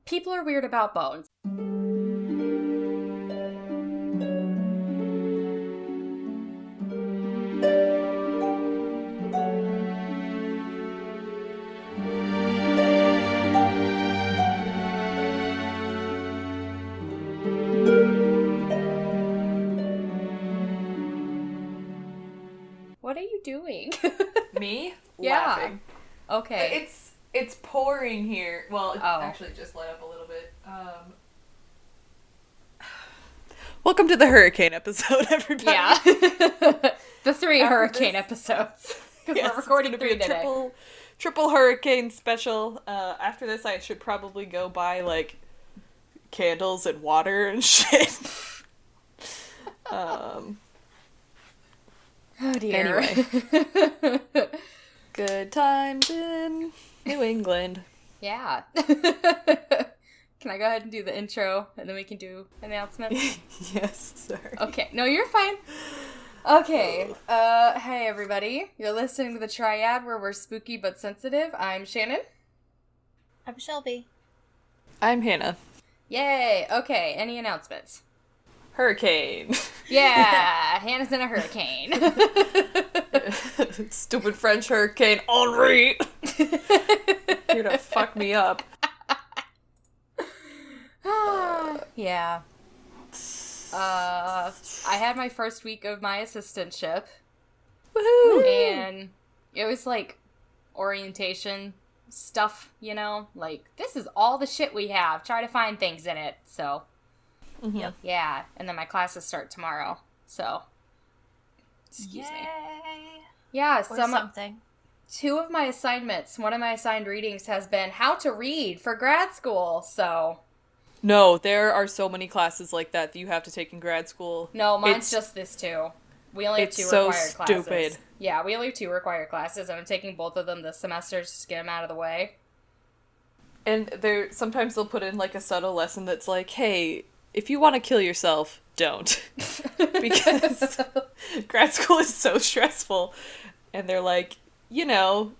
People are weird about bones. What are you doing? Me? Yeah. Laughing. Okay. It's pouring here. Well, it Oh. actually just let up a little bit. Welcome to the hurricane episode, everybody. Yeah. The 3 After hurricane this- episodes. Because Yes, we're recording it's gonna 3 be a today. triple hurricane special. After this, I should probably go buy, like, candles and water and shit. Oh dear. Anyway. Good times in New England. Yeah. Can I go ahead and do the intro and then we can do announcements? Yes, sorry. Okay. No, you're fine. Okay. Hey everybody. You're listening to the Triad where we're spooky but sensitive. I'm Shannon. I'm Shelby. I'm Hannah. Yay. Okay. Any announcements? Hurricane. Yeah. Hannah's in a hurricane. Stupid French hurricane Henri. Here to fuck me up. Yeah. I had my first week of my assistantship. Woohoo! And it was like orientation stuff, you know? Like, this is all the shit we have. Try to find things in it. So, Yep. yeah. And then my classes start tomorrow. So, excuse me. Yeah, Or something. 2 of my assignments, one of my assigned readings has been how to read for grad school. So, No, there are so many classes like that you have to take in grad school. no, mine's It's- just this 2. We only have it's 2 so required classes. stupid. Yeah, we only have 2 required classes, and I'm taking both of them this semester just to get them out of the way. And sometimes they'll put in like a subtle lesson that's like, hey, if you want to kill yourself, don't. Because grad school is so stressful. And they're like, you know,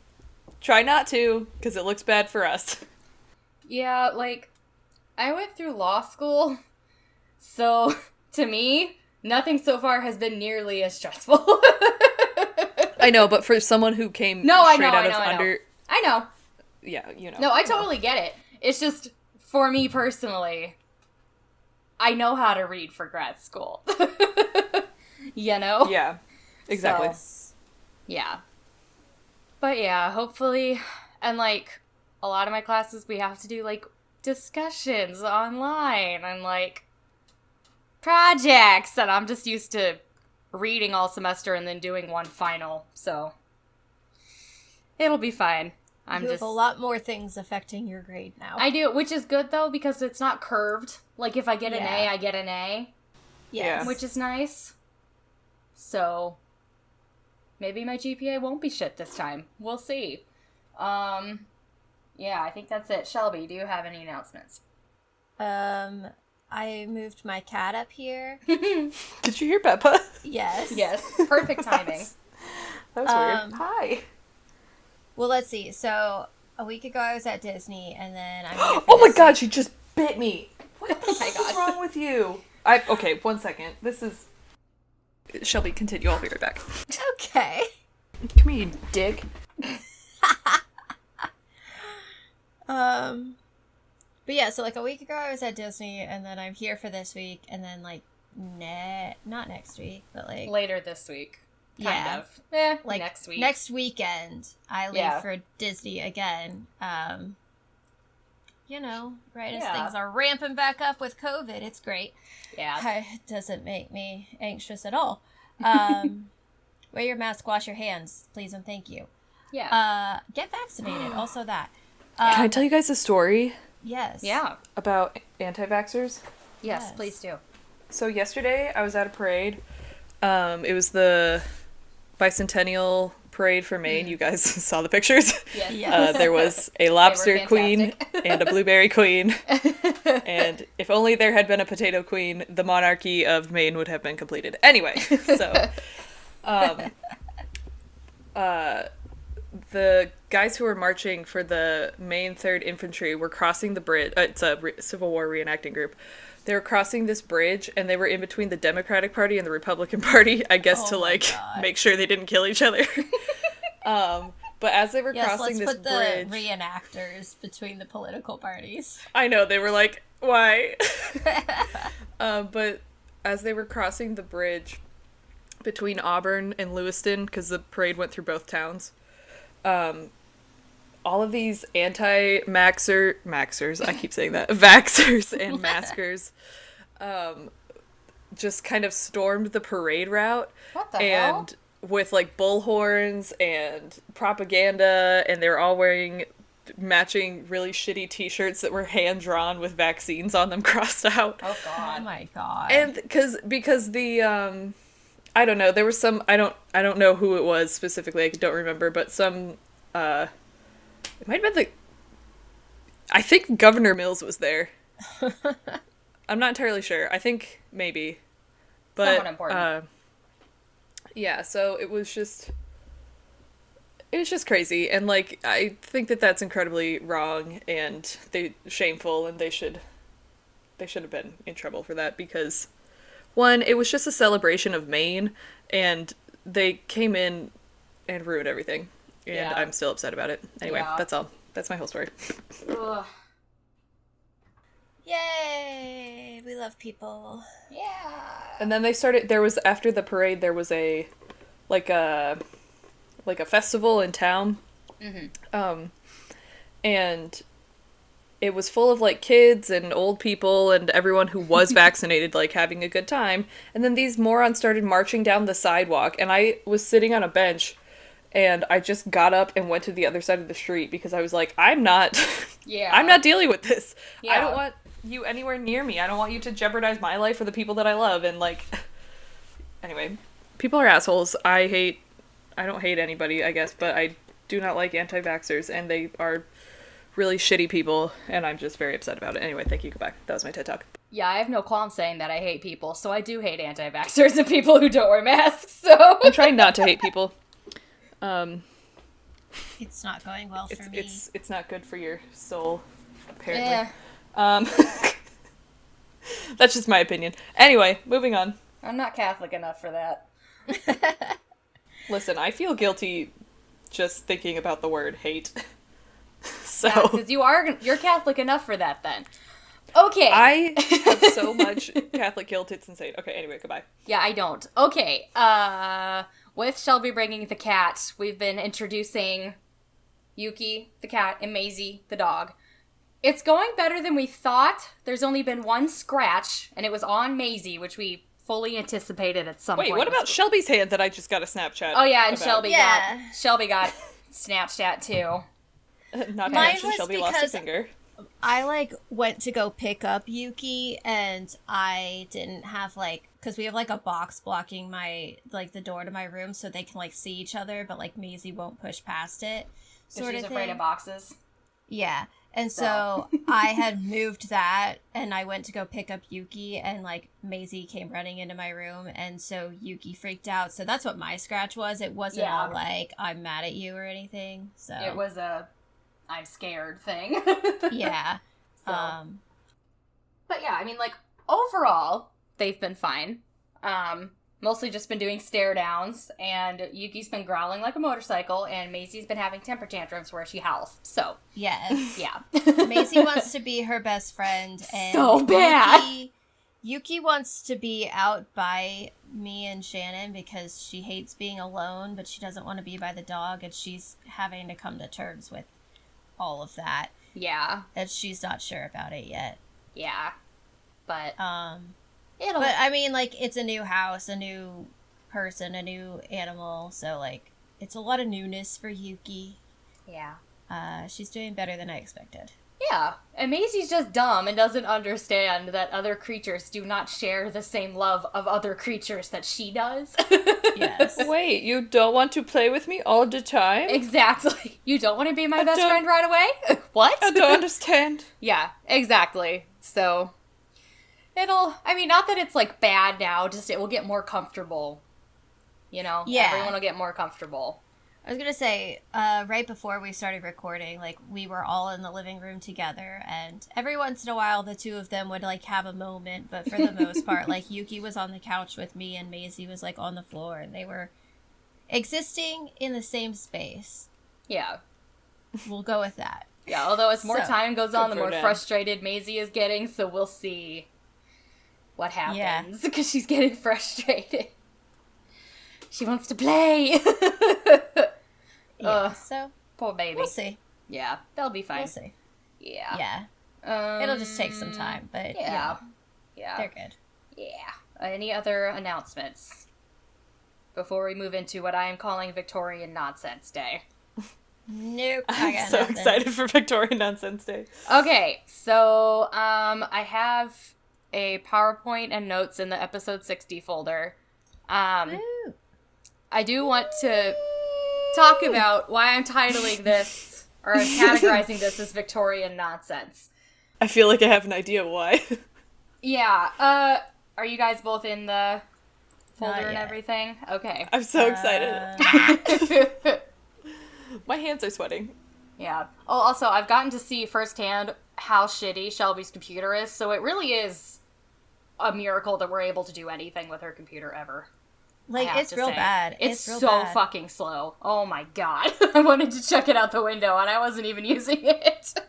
try not to, because it looks bad for us. Yeah, like, I went through law school, so to me, nothing so far has been nearly as stressful. I know, but for someone who came No, I straight know, out I of know, I know. under... I know. Yeah, you know. No, I you know. totally get it. It's just, for me personally, I know how to read for grad school. You know? Yeah, exactly. So, yeah. But yeah, hopefully, and like, a lot of my classes, we have to do, like, discussions online and, like, projects, and I'm just used to reading all semester and then doing one final, so it'll be fine. You have a lot more things affecting your grade now. I do, which is good, though, because it's not curved. Like, if I get an A, Yeah. I get an A, Yes. which is nice. So, maybe my GPA won't be shit this time. We'll see. Yeah, I think that's it. Shelby, do you have any announcements? I moved my cat up here. Did you hear Peppa? Yes. Yes, perfect timing. That was weird. Um, Hi. Well, let's see. So, a week ago I was at Disney, and then I'm here for Oh my this god, week. she just bit me. What Oh my is god. wrong with you? Okay, 1 second. This is... Shelby, continue. I'll be right back. Okay. Come here, you dick. But yeah, so like a week ago I was at Disney, and then I'm here for this week, and then like, not next week, but like... Later this week. Kind Yeah. of. like next week. Next weekend, I leave Yeah. for Disney again. You know, right as Yeah. things are ramping back up with COVID, it's great. Yeah. It doesn't make me anxious at all. Wear your mask, wash your hands, please and thank you. Yeah. Get vaccinated, also that. Can I tell you guys a story Yes. Yeah. about anti-vaxxers? Yes, Yes. please do. So yesterday, I was at a parade. It was the bicentennial parade for Maine. You guys saw the pictures. Yes. Yeah. There was a lobster queen fantastic. and a blueberry queen. And if only there had been a potato queen, the monarchy of Maine would have been completed. Anyway, so the guys who were marching for the Maine 3rd Infantry were crossing the bridge. It's a Civil War reenacting group. They were crossing this bridge, and they were in between the Democratic Party and the Republican Party, I guess, to, like, make sure they didn't kill each other. But as they were crossing this bridge... let's put the reenactors between the political parties. I know, they were like, why? But as they were crossing the bridge between Auburn and Lewiston, because the parade went through both towns, all of these maxers, I keep saying that, vaxxers and maskers, just kind of stormed the parade route. What the hell? With, like, bullhorns and propaganda, and they were all wearing matching really shitty t-shirts that were hand-drawn with vaccines on them crossed out. Oh, God. Oh, my God. And because the, I don't know, there was some, I don't know who it was specifically, I don't remember, but some, it might have been I think Governor Mills was there. I'm not entirely sure. I think maybe. But, someone important. Yeah, so it was just crazy, and, like, I think that that's incredibly wrong and shameful, and they should have been in trouble for that, because one, it was just a celebration of Maine, and they came in and ruined everything, and Yeah. I'm still upset about it. Anyway, Yeah. That's all. That's my whole story. Ugh. Yay! We love people. Yeah. And then after the parade, there was a festival in town. Mm-hmm. And it was full of, like, kids and old people and everyone who was vaccinated, like, having a good time. And then these morons started marching down the sidewalk, and I was sitting on a bench, and I just got up and went to the other side of the street because I was like, I'm not dealing with this. Yeah. I don't want you anywhere near me. I don't want you to jeopardize my life or the people that I love. And, like, anyway, people are assholes. I don't hate anybody, I guess, but I do not like anti-vaxxers, and they are really shitty people, and I'm just very upset about it. Anyway, thank you, goodbye. That was my TED Talk. Yeah, I have no qualm saying that I hate people, so I do hate anti-vaxxers and people who don't wear masks, so... I'm trying not to hate people. It's not going well for me. It's not good for your soul, apparently. Yeah. That's just my opinion. Anyway, moving on. I'm not Catholic enough for that. Listen, I feel guilty just thinking about the word hate. So because you're Catholic enough for that then. Okay. I have so much Catholic guilt, it's insane. Okay, anyway, goodbye. Yeah, I don't. Okay. With Shelby bringing the cat, we've been introducing Yuki, the cat, and Maisie, the dog. It's going better than we thought. There's only been one scratch, and it was on Maisie, which we fully anticipated at some point. Wait, what about Shelby's hand that I just got a Snapchat? Oh yeah, and about? Shelby got Snapchat too. Not Mine to mention was Shelby lost a because- finger. I, like, went to go pick up Yuki, and I didn't have, like, because we have, like, a box blocking the door to my room so they can, like, see each other, but, like, Maisie won't push past it, sort She's of afraid thing. of boxes. Yeah, and so I had moved that, and I went to go pick up Yuki, and, like, Maisie came running into my room, and so Yuki freaked out, so that's what my scratch was. It wasn't all, like, I'm mad at you or anything, so... It was a I'm scared thing. Yeah. So. But yeah, I mean, like, overall, they've been fine. Mostly just been doing stare downs, and Yuki's been growling like a motorcycle, and Maisie's been having temper tantrums where she howls. So, Yes. yeah. Maisie wants to be her best friend, and So bad. Yuki wants to be out by me and Shannon because she hates being alone, but she doesn't want to be by the dog, and she's having to come to terms with all of that. Yeah. And she's not sure about it yet. Yeah. But, But, I mean, like, it's a new house, a new person, a new animal, so, like, it's a lot of newness for Yuki. Yeah. She's doing better than I expected. Yeah. And Maisie's just dumb and doesn't understand that other creatures do not share the same love of other creatures that she does. Yes. Wait, you don't want to play with me all the time? Exactly. You don't want to be my best friend right away? What? I don't understand. Yeah, exactly. So, I mean, not that it's, like, bad now, just it will get more comfortable. You know? Yeah. Everyone will get more comfortable. I was gonna say, right before we started recording, like, we were all in the living room together, and every once in a while the two of them would, like, have a moment, but for the most part, like, Yuki was on the couch with me and Maisie was, like, on the floor, and they were existing in the same space. Yeah. We'll go with that. Yeah, although as more time goes on, the more them. frustrated Maisie is getting, so we'll see what happens, because she's getting frustrated. She wants to play! Yeah, so poor baby. we'll see. Yeah, they'll be fine. We'll see. Yeah. Yeah. It'll just take some time, but Yeah. they're good. Yeah. Any other announcements before we move into what I am calling Victorian Nonsense Day? Nope. I I'm got so nothing. excited for Victorian Nonsense Day. Okay, so I have a PowerPoint and notes in the episode 60 folder. Woo. I do want to talk about why I'm titling this, or categorizing this as Victorian Nonsense. I feel like I have an idea why. Yeah, are you guys both in the folder Not and yet. everything? Okay. I'm so excited. My hands are sweating. Yeah. Oh, also, I've gotten to see firsthand how shitty Shelby's computer is, so it really is a miracle that we're able to do anything with her computer ever. Like, I have it's to real say. bad. It's real so bad. fucking slow. Oh my god. I wanted to check it out the window, and I wasn't even using it.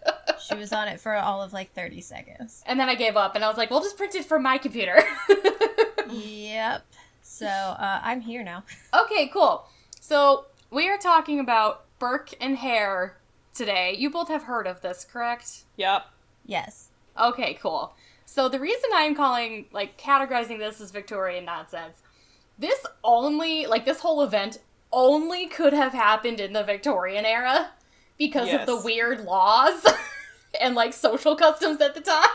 She was on it for all of, like, 30 seconds. And then I gave up, and I was like, we'll just print it from my computer. Yep. So, I'm here now. Okay, cool. So, we are talking about Burke and Hare today. You both have heard of this, correct? Yep. Yes. Okay, cool. So the reason I'm calling, like, categorizing this as Victorian nonsense, this whole event only could have happened in the Victorian era because of the Yes. weird laws and, like, social customs at the time.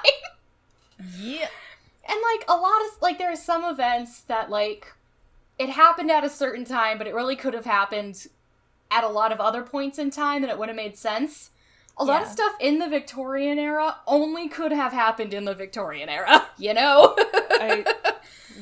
Yeah. And, like, a lot of, like, there are some events that, like, it happened at a certain time, but it really could have happened at a lot of other points in time, and it would have made sense. A lot of Yeah. stuff in the Victorian era only could have happened in the Victorian era, you know? I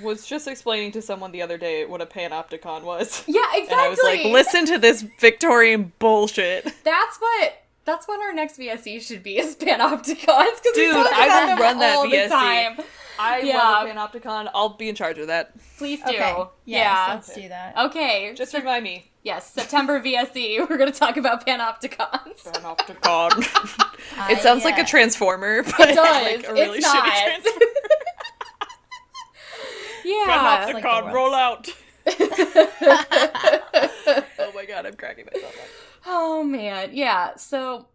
was just explaining to someone the other day what a panopticon was. Yeah, exactly. And I was like, listen to this Victorian bullshit. That's what our next VSE should be, is panopticons, because we Dude, talk I about will them run that all VSE. the time. I Yeah. love a panopticon. I'll be in charge of that. Please do. Okay. Yes, Yeah. let's do that. Okay. Just remind me. Yes, September VSE, we're going to talk about panopticons. Panopticon. It sounds like a transformer, but It does. like a really It's shitty not. transformer. Yeah. like Panopticon, the roll out. Oh my god, I'm cracking myself up. Oh man, yeah. So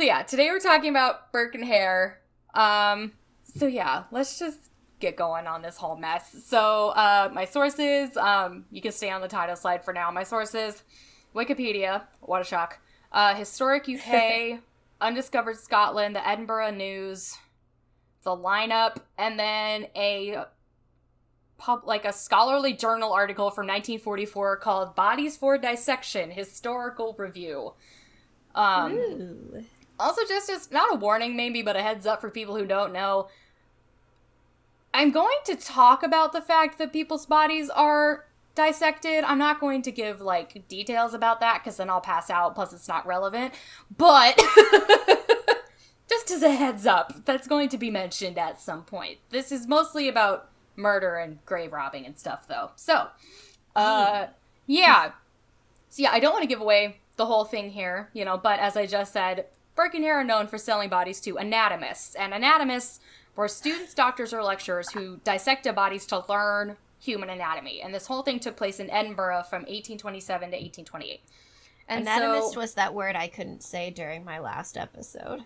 yeah, today we're talking about Burke and Hare. So yeah, let's just get going on this whole mess. So my sources, you can stay on the title slide for now. My sources: Wikipedia, what a shock. Historic UK, Undiscovered Scotland, the Edinburgh News, the lineup, and then a scholarly journal article from 1944 called Bodies for Dissection, Historical Review. Ooh. Also, just as, not a warning maybe, but a heads up for people who don't know, I'm going to talk about the fact that people's bodies are dissected. I'm not going to give, like, details about that, because then I'll pass out, plus it's not relevant. But, just as a heads up, that's going to be mentioned at some point. This is mostly about murder and grave robbing and stuff, though. So, yeah. So, yeah, I don't want to give away the whole thing here, you know, but as I just said, Burke and Hare are known for selling bodies to anatomists, and anatomists were students, doctors, or lecturers who dissected bodies to learn human anatomy. And this whole thing took place in Edinburgh from 1827 to 1828. And Anatomist was that word I couldn't say during my last episode.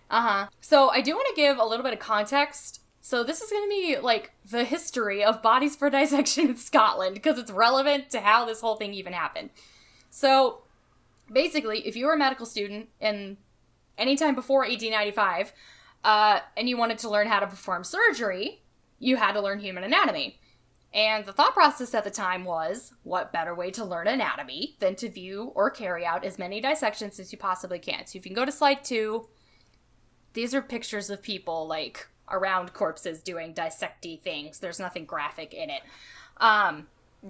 So I do want to give a little bit of context. So this is going to be, like, the history of bodies for dissection in Scotland, because it's relevant to how this whole thing even happened. So, basically, if you were a medical student in any time before 1895, and you wanted to learn how to perform surgery, you had to learn human anatomy. And the thought process at the time was, what better way to learn anatomy than to view or carry out as many dissections as you possibly can? So if you can go to slide 2, these are pictures of people, like, around corpses doing dissecty things. There's nothing graphic in it.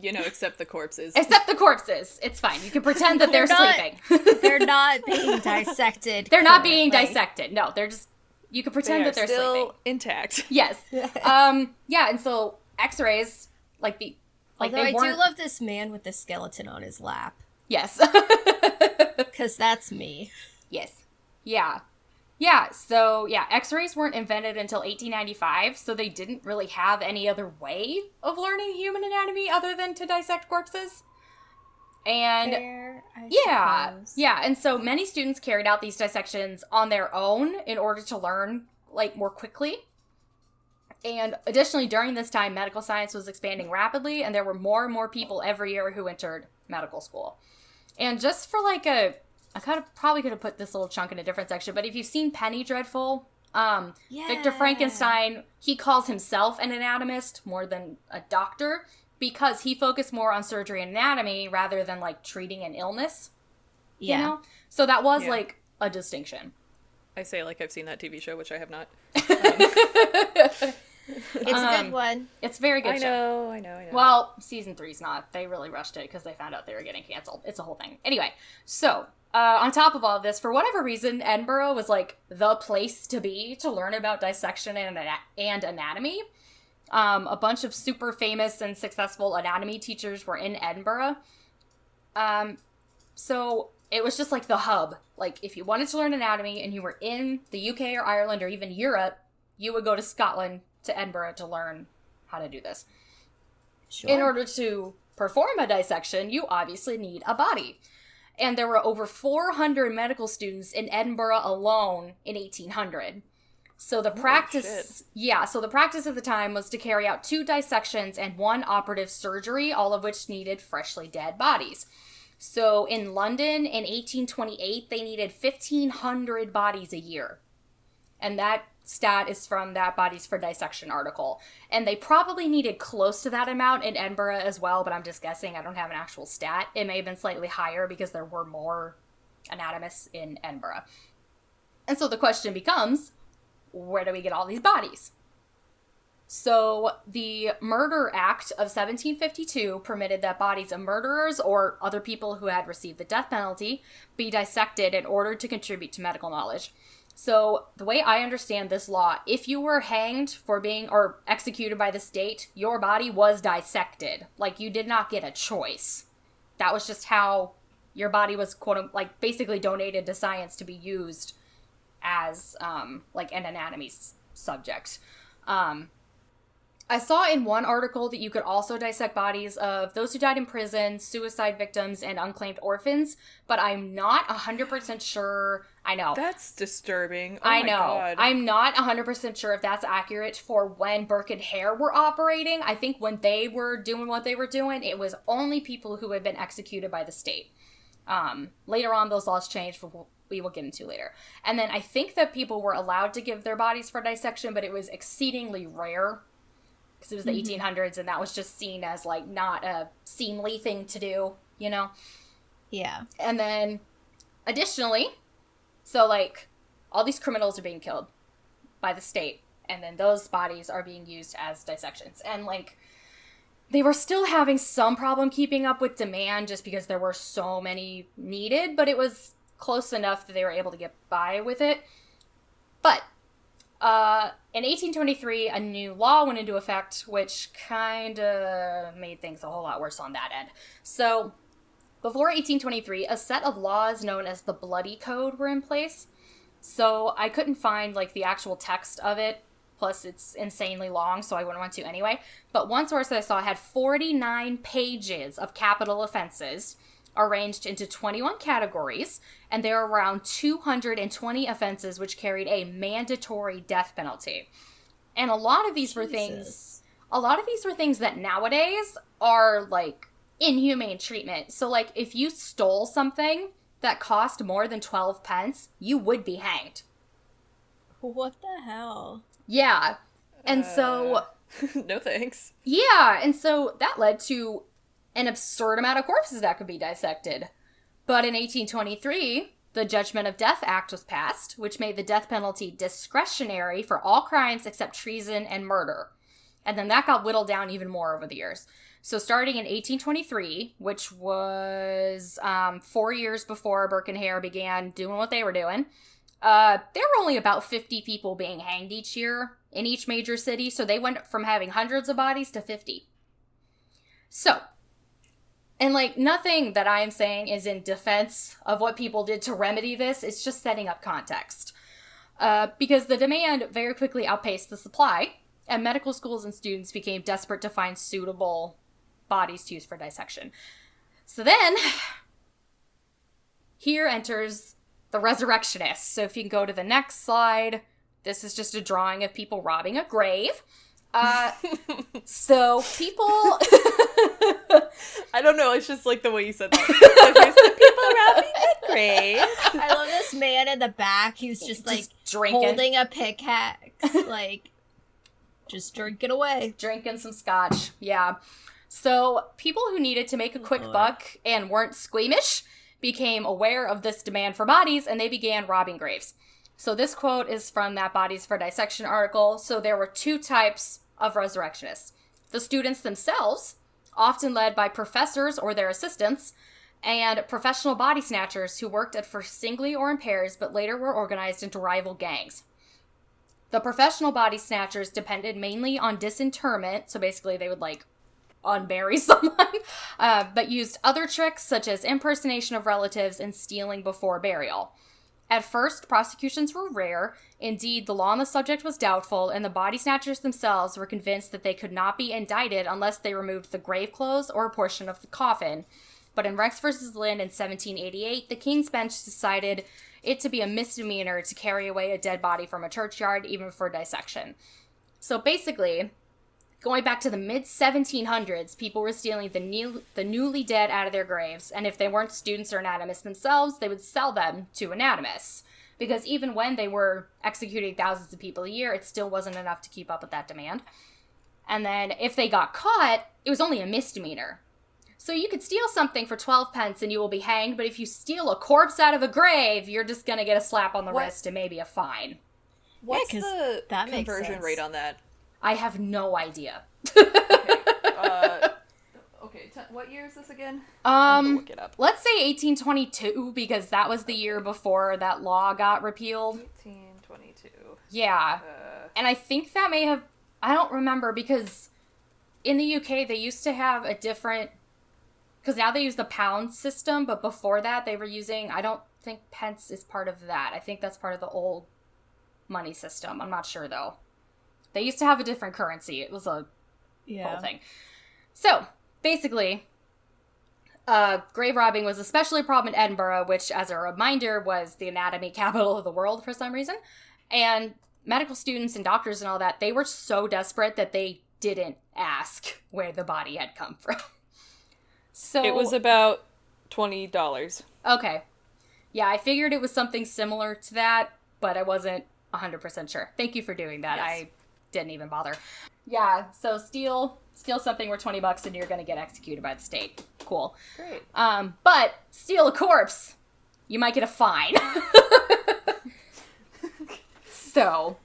Except the corpses. Except the corpses. It's fine. You can pretend that they're sleeping. They're not being dissected. They're not being dissected. No, they're just, you can pretend that they're still sleeping. Intact. Yes. Yeah, and so x-rays, Although I do love this man with the skeleton on his lap. Yes. Because that's me. Yes. Yeah. Yeah, so, x-rays weren't invented until 1895, so they didn't really have any other way of learning human anatomy other than to dissect corpses. And, Fair, I suppose. Yeah, and so many students carried out these dissections on their own in order to learn, more quickly. And additionally, during this time, medical science was expanding rapidly, and there were more and more people every year who entered medical school. And just for, I probably could have put this little chunk in a different section, but if you've seen Penny Dreadful, Victor Frankenstein, he calls himself an anatomist more than a doctor because he focused more on surgery and anatomy rather than, treating an illness. Yeah. You know? So that was, a distinction. I say I've seen that TV show, which I have not. It's a good one. It's a very good show. I know. Well, season 3's not. They really rushed it because they found out they were getting canceled. It's a whole thing. Anyway, so... on top of all of this, for whatever reason, Edinburgh was, the place to be to learn about dissection and anatomy. A bunch of super famous and successful anatomy teachers were in Edinburgh. So it was just, the hub. If you wanted to learn anatomy and you were in the UK or Ireland or even Europe, you would go to Scotland to Edinburgh to learn how to do this. Sure. In order to perform a dissection, you obviously need a body. And there were over 400 medical students in Edinburgh alone in 1800. So the practice, so the practice at the time was to carry out 2 dissections and 1 operative surgery, all of which needed freshly dead bodies. So in London in 1828, they needed 1,500 bodies a year. And that stat is from that Bodies for Dissection article. And they probably needed close to that amount in Edinburgh as well, but I'm just guessing. I don't have an actual stat. It may have been slightly higher because there were more anatomists in Edinburgh. And so the question becomes, where do we get all these bodies? So the Murder Act of 1752 permitted that bodies of murderers or other people who had received the death penalty be dissected in order to contribute to medical knowledge. So the way I understand this law, if you were hanged for being or executed by the state, your body was dissected. You did not get a choice. That was just how your body was basically donated to science to be used as an anatomy subject. I saw in one article that you could also dissect bodies of those who died in prison, suicide victims, and unclaimed orphans, but I'm not 100% sure. I know. That's disturbing. I know. God. I'm not 100% sure if that's accurate for when Burke and Hare were operating. I think when they were doing what they were doing, it was only people who had been executed by the state. Later on, those laws changed, we will get into later. And then I think that people were allowed to give their bodies for dissection, but it was exceedingly rare. Because it was the 1800s, and that was just seen as, not a seemly thing to do, you know? Yeah. And then, additionally, so, all these criminals are being killed by the state, and then those bodies are being used as dissections. And, they were still having some problem keeping up with demand just because there were so many needed, but it was close enough that they were able to get by with it. But in 1823, a new law went into effect, which kind of made things a whole lot worse on that end. So, before 1823, a set of laws known as the Bloody Code were in place. So, I couldn't find, the actual text of it, plus it's insanely long, so I wouldn't want to anyway. But one source that I saw had 49 pages of capital offenses, arranged into 21 categories, and there are around 220 offenses which carried a mandatory death penalty. And a lot of these were things that nowadays are inhumane treatment. So if you stole something that cost more than 12 pence, you would be hanged. What the hell? Yeah. And so no thanks. Yeah, and so that led to an absurd amount of corpses that could be dissected. But in 1823, the Judgment of Death Act was passed, which made the death penalty discretionary for all crimes except treason and murder. And then that got whittled down even more over the years. So starting in 1823, which was 4 years before Burke and Hare began doing what they were doing, there were only about 50 people being hanged each year in each major city. So they went from having hundreds of bodies to 50. So, and like nothing that I am saying is in defense of what people did to remedy this. It's just setting up context. Because the demand very quickly outpaced the supply, and medical schools and students became desperate to find suitable bodies to use for dissection. So then, here enters the resurrectionists. So if you can go to the next slide, this is just a drawing of people robbing a grave. So people... I don't know, it's just like the way you said that. So here's the people robbing a grave. I love this man in the back who's just like drinking. Holding a pickaxe, like just drinking away. Drinking some scotch, yeah. So people who needed to make a quick buck and weren't squeamish became aware of this demand for bodies, and they began robbing graves. So this quote is from that Bodies for Dissection article. So there were two types of resurrectionists. The students themselves, often led by professors or their assistants, and professional body snatchers who worked at first singly or in pairs, but later were organized into rival gangs. The professional body snatchers depended mainly on disinterment, so basically they would like unbury someone, but used other tricks such as impersonation of relatives and stealing before burial. At first, prosecutions were rare. Indeed, the law on the subject was doubtful, and the body snatchers themselves were convinced that they could not be indicted unless they removed the grave clothes or a portion of the coffin. But in Rex v. Lynn in 1788, the King's Bench decided it to be a misdemeanor to carry away a dead body from a churchyard, even for dissection. So basically, going back to the mid-1700s, people were stealing the newly dead out of their graves, and if they weren't students or anatomists themselves, they would sell them to anatomists. Because even when they were executing thousands of people a year, it still wasn't enough to keep up with that demand. And then if they got caught, it was only a misdemeanor. So you could steal something for 12 pence and you will be hanged, but if you steal a corpse out of a grave, you're just going to get a slap on the wrist and maybe a fine. What's Yeah, 'cause the that makes conversion sense. rate on that? I have no idea. Okay, what year is this again? I'm gonna look it up. Let's say 1822, because that was the year before that law got repealed. 1822. Yeah. And I think that may have... I don't remember, because in the UK, they used to have a different... Because now they use the pound system, but before that, they were using... I don't think pence is part of that. I think that's part of the old money system. I'm not sure, though. They used to have a different currency. It was a whole thing. So, basically, grave robbing was especially a problem in Edinburgh, which, as a reminder, was the anatomy capital of the world for some reason. And medical students and doctors and all that, they were so desperate that they didn't ask where the body had come from. So It was about $20. Okay. Yeah, I figured it was something similar to that, but I wasn't 100% sure. Thank you for doing that. Yes. I didn't even bother. Yeah, so steal something worth $20 and you're going to get executed by the state. Cool. Great. But steal a corpse, you might get a fine. So,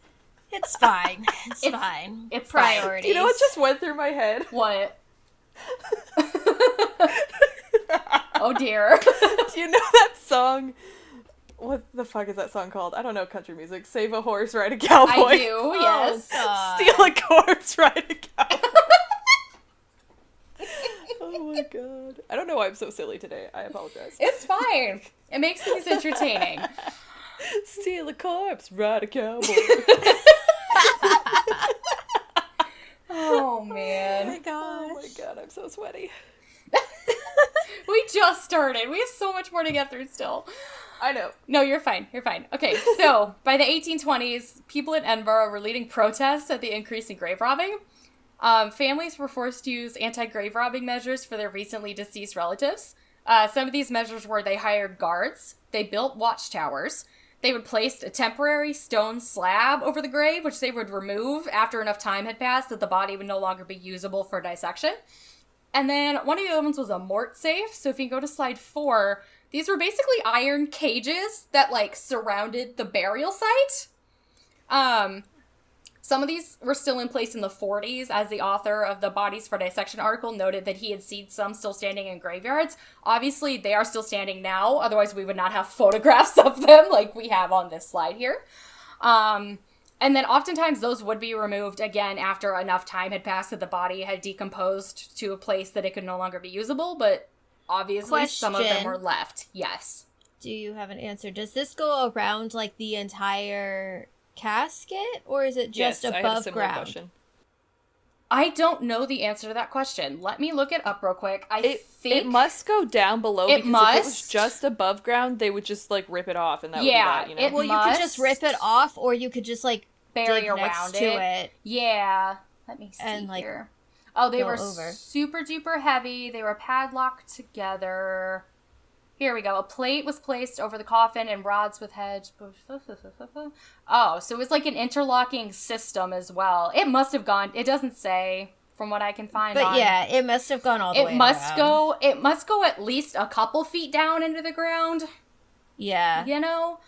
It's fine. It's fine. it's fine. Priorities. Do you know what just went through my head? What? Oh dear. Do you know that song? What the fuck is that song called? I don't know country music. Save a horse, ride a cowboy. I do, yes. God. Steal a corpse, ride a cowboy. Oh my god. I don't know why I'm so silly today. I apologize. It's fine. It makes things entertaining. Steal a corpse, ride a cowboy. Oh, Oh man. my gosh. Oh my god, I'm so sweaty. We just started. We have so much more to get through still. I know. No, you're fine. You're fine. Okay, so by the 1820s, people in Edinburgh were leading protests at the increase in grave robbing. Families were forced to use anti-grave robbing measures for their recently deceased relatives. Some of these measures were they hired guards, they built watchtowers, they would place a temporary stone slab over the grave, which they would remove after enough time had passed that the body would no longer be usable for dissection. And then one of the other ones was a mort safe. So if you go to slide 4, these were basically iron cages that, like, surrounded the burial site. So some of these were still in place in the 40s, as the author of the Bodies for Dissection article noted that he had seen some still standing in graveyards. Obviously, they are still standing now, otherwise we would not have photographs of them like we have on this slide here. And then oftentimes those would be removed again after enough time had passed that the body had decomposed to a place that it could no longer be usable, but obviously some of them were left. Yes. Do you have an answer? Does this go around like the entire casket, or is it just above I had a similar ground? question. I don't know the answer to that question. Let me look it up real quick. I think it must go down below, it because must. if it was just above ground, they would just like rip it off, and that would be that, you know? it Well, you could just rip it off, or you could just like bury dig around next to it. Yeah. Let me see And, like, here. Oh, they go were over. super duper heavy. They were padlocked together. Here we go. A plate was placed over the coffin and rods with heads. Oh, so it was like an interlocking system as well. It must have gone. It doesn't say from what I can find. But yeah, it must have gone all the way around. It must go at least a couple feet down into the ground. Yeah. You know?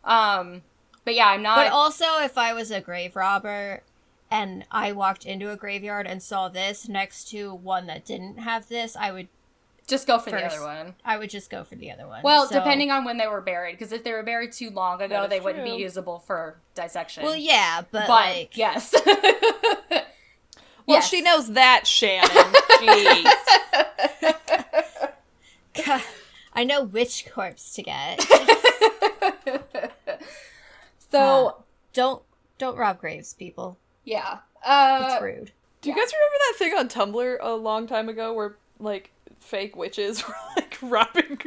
But yeah, I'm not. But also, if I was a grave robber and I walked into a graveyard and saw this next to one that didn't have this, I would just go for the other one. I would just go for the other one. Well, depending on when they were buried, because if they were buried too long ago, they wouldn't be true. usable for dissection. Well, yeah, but like... yes. Well, yes. she knows that, Shannon. Jeez. God, I know which corpse to get. So don't rob graves, people. yeah, It's rude. Do you guys remember that thing on Tumblr a long time ago where like fake witches were like robbing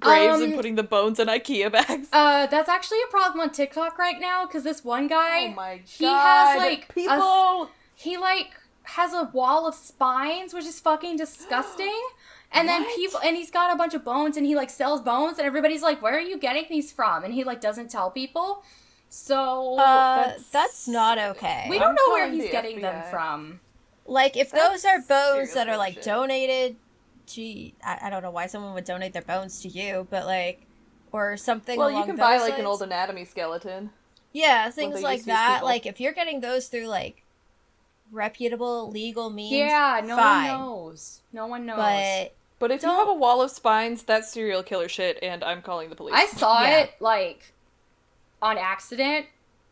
graves and putting the bones in IKEA bags? That's actually a problem on TikTok right now because this one guy, Oh my god! he has like people. He like has a wall of spines, which is fucking disgusting. And then people, and he's got a bunch of bones, and he like sells bones, and everybody's like, "Where are you getting these from?" And he like doesn't tell people. So that's not okay. We don't know where calling he's the getting FBI. them from. Like, if those are bones serial that are killer like shit. donated, gee, I don't know why someone would donate their bones to you, but like, or something. Well, along you can those buy like lines. an old anatomy skeleton. Yeah, they things used like to use that. people. Like, if you're getting those through like reputable legal means, Yeah, no fine. one knows. No one knows. But But if you have a wall of spines, that's serial killer shit, and I'm calling the police. I saw Yeah. it like on accident,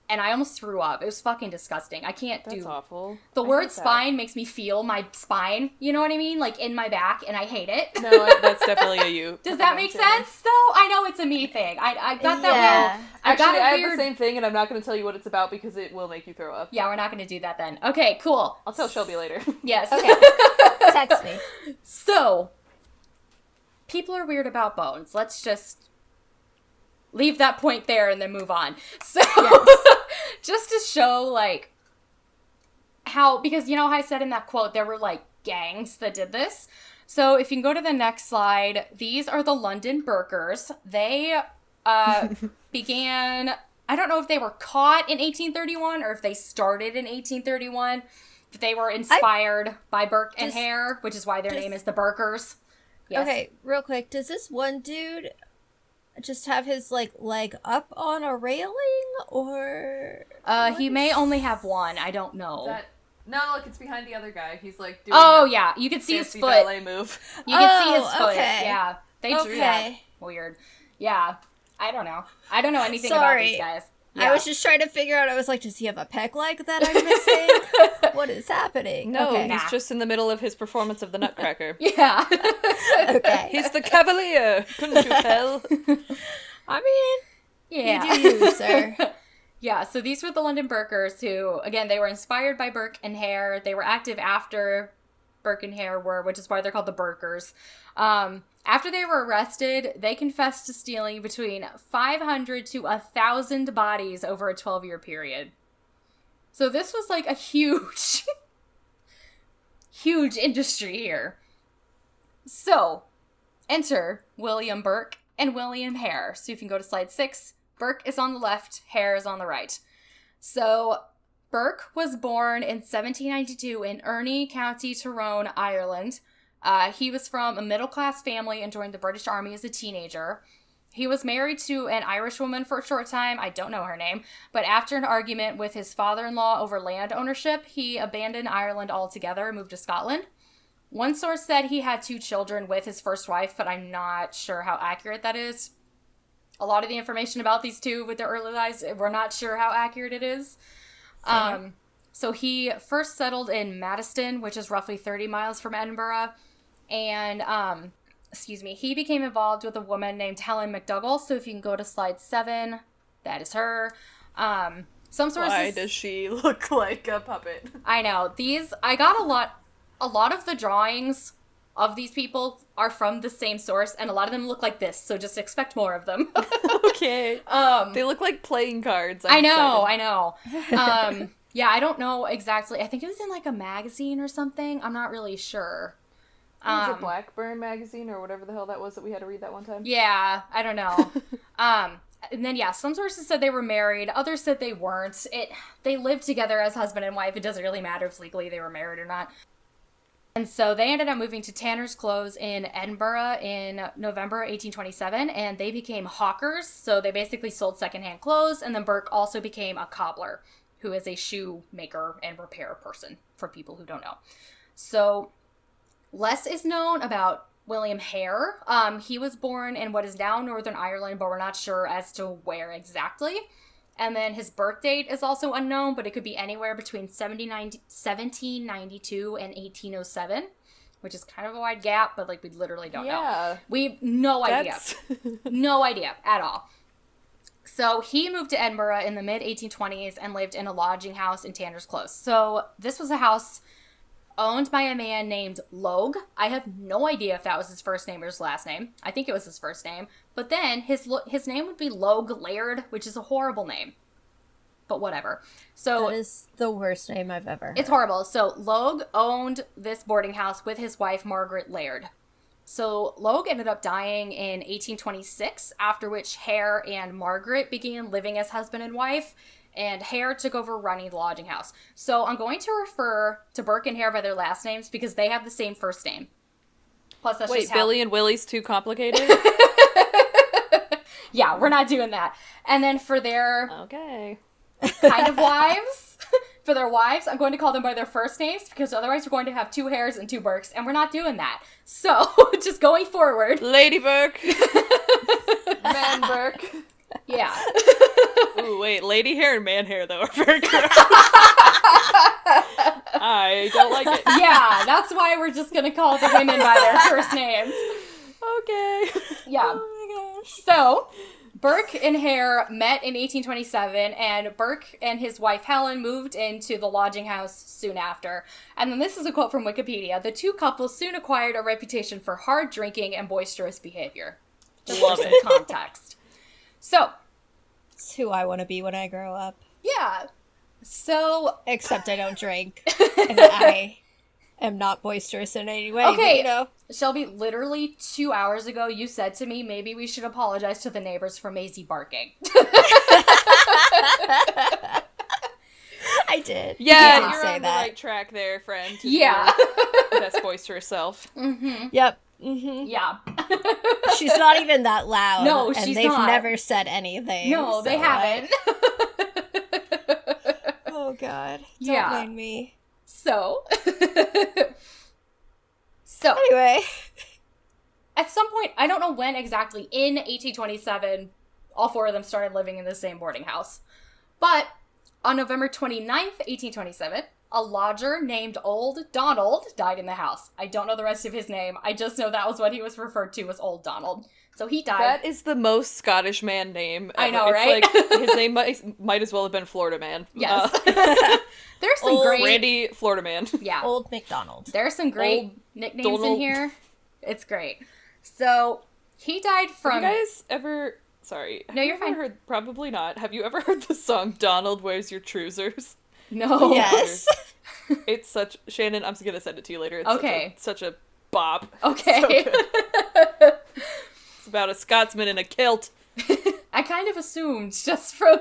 and I almost threw up. It was fucking disgusting. I can't That's do awful. the I word hate that. spine makes me feel my spine. You know what I mean? Like in my back, and I hate it. No, that's definitely a you. Does that make sense? Though I know it's a me thing. I got that Yeah. weird. I got Actually, a I weird. have the same thing, and I'm not going to tell you what it's about because it will make you throw up. Yeah, we're not going to do that then. Okay, cool. I'll tell Shelby later. Yes. Okay. Text me. So, people are weird about bones. Let's just leave that point there and then move on. So, just to show, like, how, because you know how I said in that quote, there were, like, gangs that did this? So, if you can go to the next slide, these are the London Burkers. They began, I don't know if they were caught in 1831 or if they started in 1831, but they were inspired by Burke and Hare, which is why their name is the Burkers. Yes. Okay, real quick. Does this one dude just have his like leg up on a railing, or He may only have one. I don't know. No, look, it's behind the other guy. He's like doing Oh, yeah. You can see his fancy foot. ballet move. You can see his Oh, foot. okay. Yeah. They drew that. Okay. Weird. Yeah. I don't know. I don't know anything about Sorry. these guys. I Yeah. was just trying to figure out. I was like, does he have a pec leg that I'm missing? What is happening? No, okay. he's just in the middle of his performance of the Nutcracker. Yeah. Okay. He's the Cavalier. Couldn't you tell? I mean, Yeah. you do you, sir. Yeah, so these were the London Burkers who, again, they were inspired by Burke and Hare. They were active after Burke and Hare were, which is why they're called the Burkers. After they were arrested, they confessed to stealing between 500 to 1,000 bodies over a 12-year period. So this was like a huge, huge industry here. So, enter William Burke and William Hare. So you can go to slide 6. Burke is on the left, Hare is on the right. So, Burke was born in 1792 in Erney, County Tyrone, Ireland. He was from a middle-class family and joined the British Army as a teenager. He was married to an Irish woman for a short time. I don't know her name. But after an argument with his father-in-law over land ownership, he abandoned Ireland altogether and moved to Scotland. One source said he had 2 children with his first wife, but I'm not sure how accurate that is. A lot of the information about these two with their early lives, we're not sure how accurate it is. So he first settled in Maddiston, which is roughly 30 miles from Edinburgh. And, he became involved with a woman named Helen McDougall. So if you can go to slide 7, that is her. Some sources... Why does she look like a puppet? I know. I got a lot of the drawings of these people are from the same source, and a lot of them look like this, so just expect more of them. Okay. They look like playing cards. I know. Yeah, I don't know exactly. I think it was in like a magazine or something. I'm not really sure. Was it Blackburn magazine or whatever the hell that was that we had to read that one time? Yeah, I don't know. And then, some sources said they were married. Others said they weren't. They lived together as husband and wife. It doesn't really matter if legally they were married or not. And so they ended up moving to Tanner's Close in Edinburgh in November 1827, and they became hawkers. So they basically sold secondhand clothes, and then Burke also became a cobbler, who is a shoe maker and repair person, for people who don't know. So less is known about William Hare. He was born in what is now Northern Ireland, but we're not sure as to where exactly. And then his birth date is also unknown, but it could be anywhere between 1792 and 1807, which is kind of a wide gap, but like we literally don't know. We have no idea. No idea at all. So he moved to Edinburgh in the mid-1820s and lived in a lodging house in Tanner's Close. So this was a house owned by a man named Logue. I have no idea if that was his first name or his last name. I think it was his first name. But then his name would be Logue Laird, which is a horrible name. But whatever. So that is the worst name I've ever heard. It's horrible. So Logue owned this boarding house with his wife, Margaret Laird. So Logue ended up dying in 1826, after which Hare and Margaret began living as husband and wife, and Hare took over running the lodging house. So I'm going to refer to Burke and Hare by their last names because they have the same first name. Plus, that's just Billy and Willie's too complicated? Yeah, we're not doing that. And then for their kind of wives, for their wives, I'm going to call them by their first names because otherwise we're going to have 2 Hares and 2 Burkes, and we're not doing that. So, just going forward. Lady Burke. Man Burke. Yeah. Ooh, wait, Lady Hare and Man Hare, though, are very good. I don't like it. Yeah, that's why we're just going to call the women by their first names. Okay. Yeah. Oh my gosh. So, Burke and Hare met in 1827, and Burke and his wife Helen moved into the lodging house soon after. And then this is a quote from Wikipedia. The 2 couples soon acquired a reputation for hard drinking and boisterous behavior. Just Love for some it. context. So, it's who I want to be when I grow up. Yeah. So, except I don't drink, and I am not boisterous in any way. Okay, but, Shelby, literally 2 hours ago, you said to me, maybe we should apologize to the neighbors for Maisie barking. I did. Yeah, you you're say on that. the right track there, friend. To Yeah. your best boisterous self. Mm-hmm. Yep. Mm-hmm. Yeah. She's not even that loud. No, and she's they've not. never said anything. No, they haven't. Oh, God. Don't Yeah. mind me. So, Anyway. at some point, I don't know when exactly, in 1827, all 4 of them started living in the same boarding house. But on November 29th, 1827, a lodger named Old Donald died in the house. I don't know the rest of his name. I just know that was what he was referred to as Old Donald. So he died. That is the most Scottish man name ever. I know, right? It's like, his name might as well have been Florida Man. Yes. There's some Old great... Randy Florida Man. Yeah. Old McDonald. There's some great Old nicknames Donald. in here. It's great. So, he died from... Have you guys ever... Sorry. No, you're fine. Heard, probably not. Have you ever heard the song Donald Where's Your Trousers? No. Yes. It's such... Shannon, I'm going to send it to you later. It's Okay. such a bop. Okay. So good. It's about a Scotsman in a kilt. I kind of assumed just from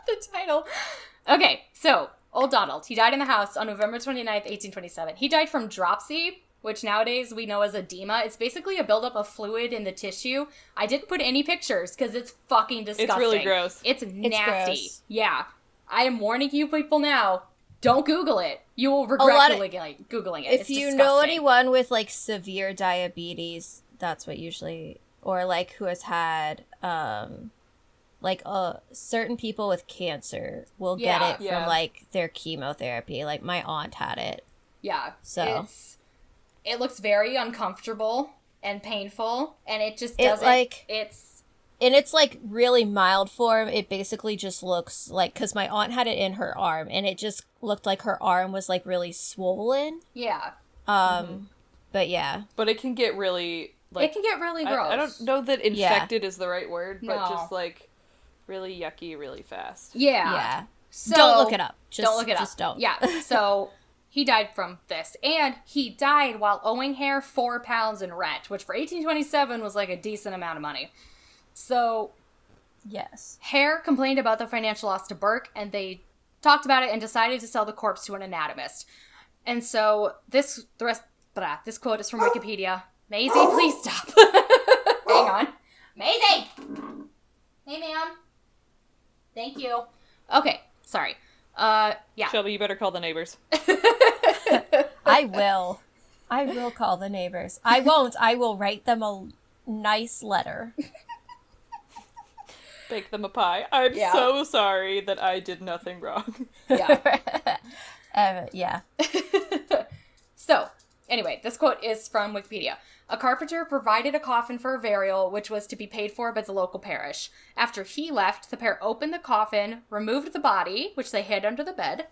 the title. Okay, so, Old Donald. He died in the house on November 29th, 1827. He died from dropsy, which nowadays we know as edema. It's basically a buildup of fluid in the tissue. I didn't put any pictures because it's fucking disgusting. It's really gross. It's nasty. Gross. Yeah. I am warning you people now. Don't Google it. You will regret Googling it. If you know anyone with, like, severe diabetes, that's what usually... Or, like, who has had, certain people with cancer will get it from, like, their chemotherapy. Like, my aunt had it. Yeah. So... It looks very uncomfortable and painful, and it just doesn't... In its, like, really mild form, it basically just looks like... Because my aunt had it in her arm, and it just looked like her arm was, like, really swollen. Yeah. But, yeah. But it can get really... Like, it can get really gross. I don't know that infected is the right word, but No. just, like, really yucky really fast. Yeah. Yeah. So, don't look it up. Don't look it up. Just don't. Yeah. So... He died from this, and he died while owing Hare 4 pounds in rent, which for 1827 was like a decent amount of money. So, yes, Hare complained about the financial loss to Burke, and they talked about it and decided to sell the corpse to an anatomist. And so this quote is from Wikipedia. Maisie, please stop. Hang on, Maisie. Hey, ma'am. Thank you. Okay, sorry. Yeah. Shelby, you better call the neighbors. I will call the neighbors. I won't. I will write them a nice letter. Bake them a pie. I'm so sorry that I did nothing wrong. Yeah. Yeah. So, anyway, this quote is from Wikipedia. A carpenter provided a coffin for a burial, which was to be paid for by the local parish. After he left, the pair opened the coffin, removed the body, which they hid under the bed,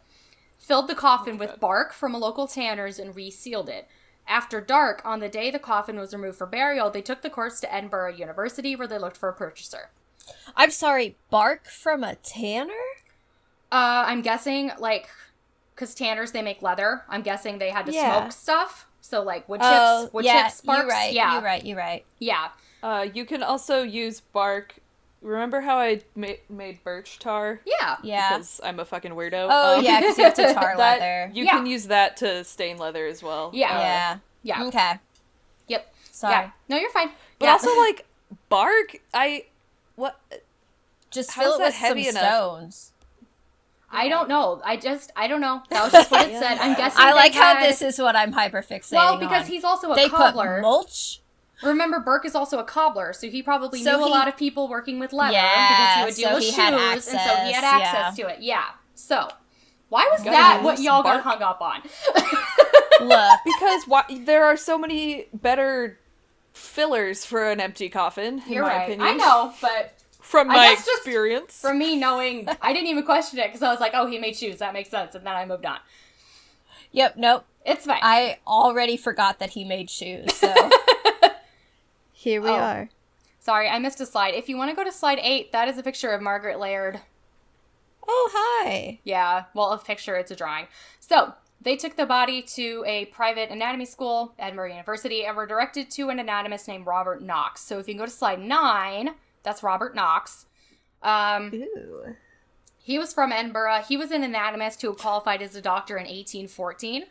filled the coffin with bark from a local tanner's, and resealed it. After dark, on the day the coffin was removed for burial, they took the corpse to Edinburgh University, where they looked for a purchaser. I'm sorry, bark from a tanner? I'm guessing, like, because tanners, they make leather. I'm guessing they had to smoke stuff. So, like, wood chips, sparks. You're right. Yeah. You can also use bark. Remember how I made birch tar? Yeah. Because I'm a fucking weirdo. Oh, yeah, because you have to tar leather. You can use that to stain leather as well. Yeah. Yeah. Okay. Yep. Sorry. Yeah. No, you're fine. But also, like, bark, Just how fill is it that with heavy some enough? stones. I don't know. I don't know. That was just what it said. I'm guessing I like how this is what I'm hyperfixating Well, because on. he's also a they cobbler. Put mulch? Remember, Burke is also a cobbler, so he probably knew a lot of people working with leather because he would do the shoes, and so he had access to it. Yeah. So, why was that what y'all got hung up on? Look. Because there are so many better fillers for an empty coffin, in my opinion. I know, but... From my experience. From me knowing, I didn't even question it, because I was like, oh, he made shoes, that makes sense, and then I moved on. Yep, nope. It's fine. I already forgot that he made shoes, so... Here we are. Sorry, I missed a slide. If you want to go to slide 8, that is a picture of Margaret Laird. Oh, hi. Yeah, well, a picture, it's a drawing. So, they took the body to a private anatomy school, Edinburgh University, and were directed to an anatomist named Robert Knox. So if you can go to slide 9, that's Robert Knox. Ooh. He was from Edinburgh. He was an anatomist who qualified as a doctor in 1814. No,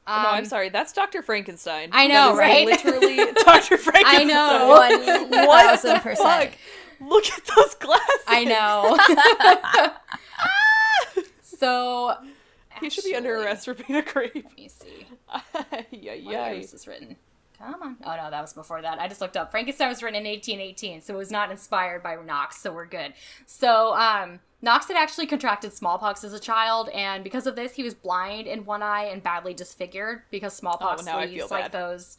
I'm sorry. That's Dr. Frankenstein. I know, right? Literally Dr. Frankenstein. I know. 1,000%. Look at those glasses. I know. So... He should be under arrest for being a creep. Let me see. What year is this written? Come on. Oh, no, that was before that. I just looked up. Frankenstein was written in 1818, so it was not inspired by Knox, so we're good. So, Knox had actually contracted smallpox as a child, and because of this, he was blind in one eye and badly disfigured, because smallpox leaves, like, those...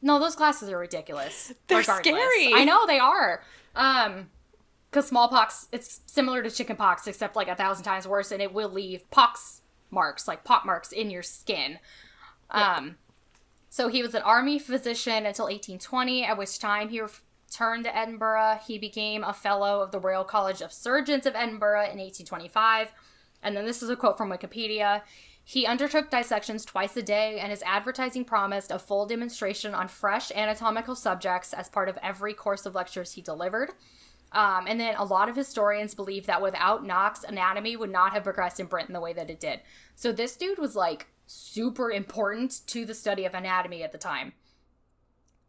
No, those glasses are ridiculous. They're scary. I know, they are. Because smallpox, it's similar to chickenpox, except, like, 1,000 times worse, and it will leave pox marks in your skin. So he was an army physician until 1820, at which time he returned to Edinburgh. He became a fellow of the Royal College of Surgeons of Edinburgh in 1825. And then this is a quote from Wikipedia. He undertook dissections twice a day, and his advertising promised a full demonstration on fresh anatomical subjects as part of every course of lectures he delivered. And then a lot of historians believe that without Knox, anatomy would not have progressed in Britain the way that it did. So this dude was, like, super important to the study of anatomy at the time.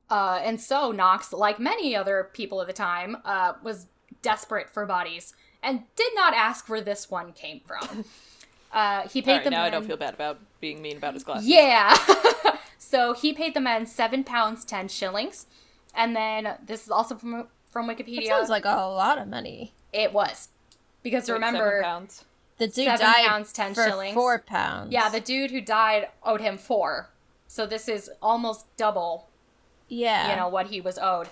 And so Knox, like many other people at the time, was desperate for bodies and did not ask where this one came from. He paid the men... Now I don't feel bad about being mean about his glasses. Yeah. So he paid the men £7, 10 shillings. And then, this is also from Wikipedia. That sounds like a lot of money. It was. Because remember... £7. The dude £7, died 10 for shillings. £4. Yeah, the dude who died owed him 4. So this is almost double, Yeah. what he was owed.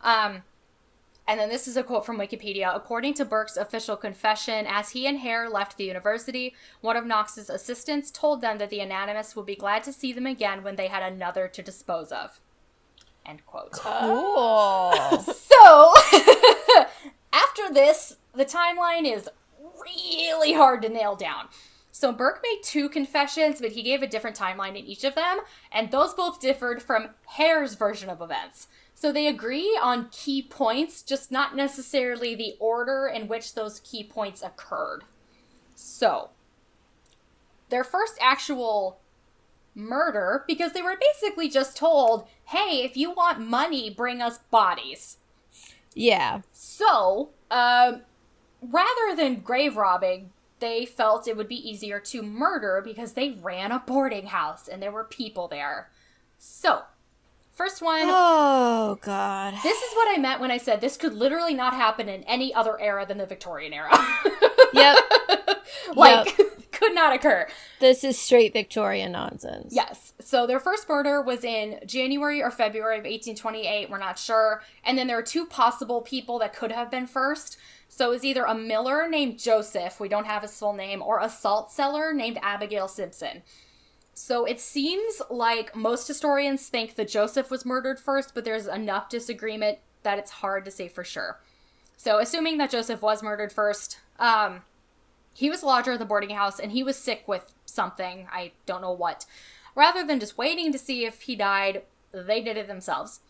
And then this is a quote from Wikipedia. According to Burke's official confession, as he and Hare left the university, one of Knox's assistants told them that the anatomists would be glad to see them again when they had another to dispose of. End quote. Cool. So, after this, the timeline is really hard to nail down. So Burke made 2 confessions, but he gave a different timeline in each of them, and those both differed from Hare's version of events. So they agree on key points, just not necessarily the order in which those key points occurred. So, their first actual murder, because they were basically just told, hey, if you want money, bring us bodies. Yeah. So, rather than grave robbing, they felt it would be easier to murder because they ran a boarding house and there were people there. So, first one. Oh, God. This is what I meant when I said this could literally not happen in any other era than the Victorian era. Yep. Could not occur. This is straight Victorian nonsense. Yes. So their first murder was in January or February of 1828. We're not sure. And then there are 2 possible people that could have been first. So it was either a miller named Joseph, we don't have his full name, or a salt seller named Abigail Simpson. So it seems like most historians think that Joseph was murdered first, but there's enough disagreement that it's hard to say for sure. So assuming that Joseph was murdered first, he was lodger at the boarding house and he was sick with something, I don't know what. Rather than just waiting to see if he died, they did it themselves.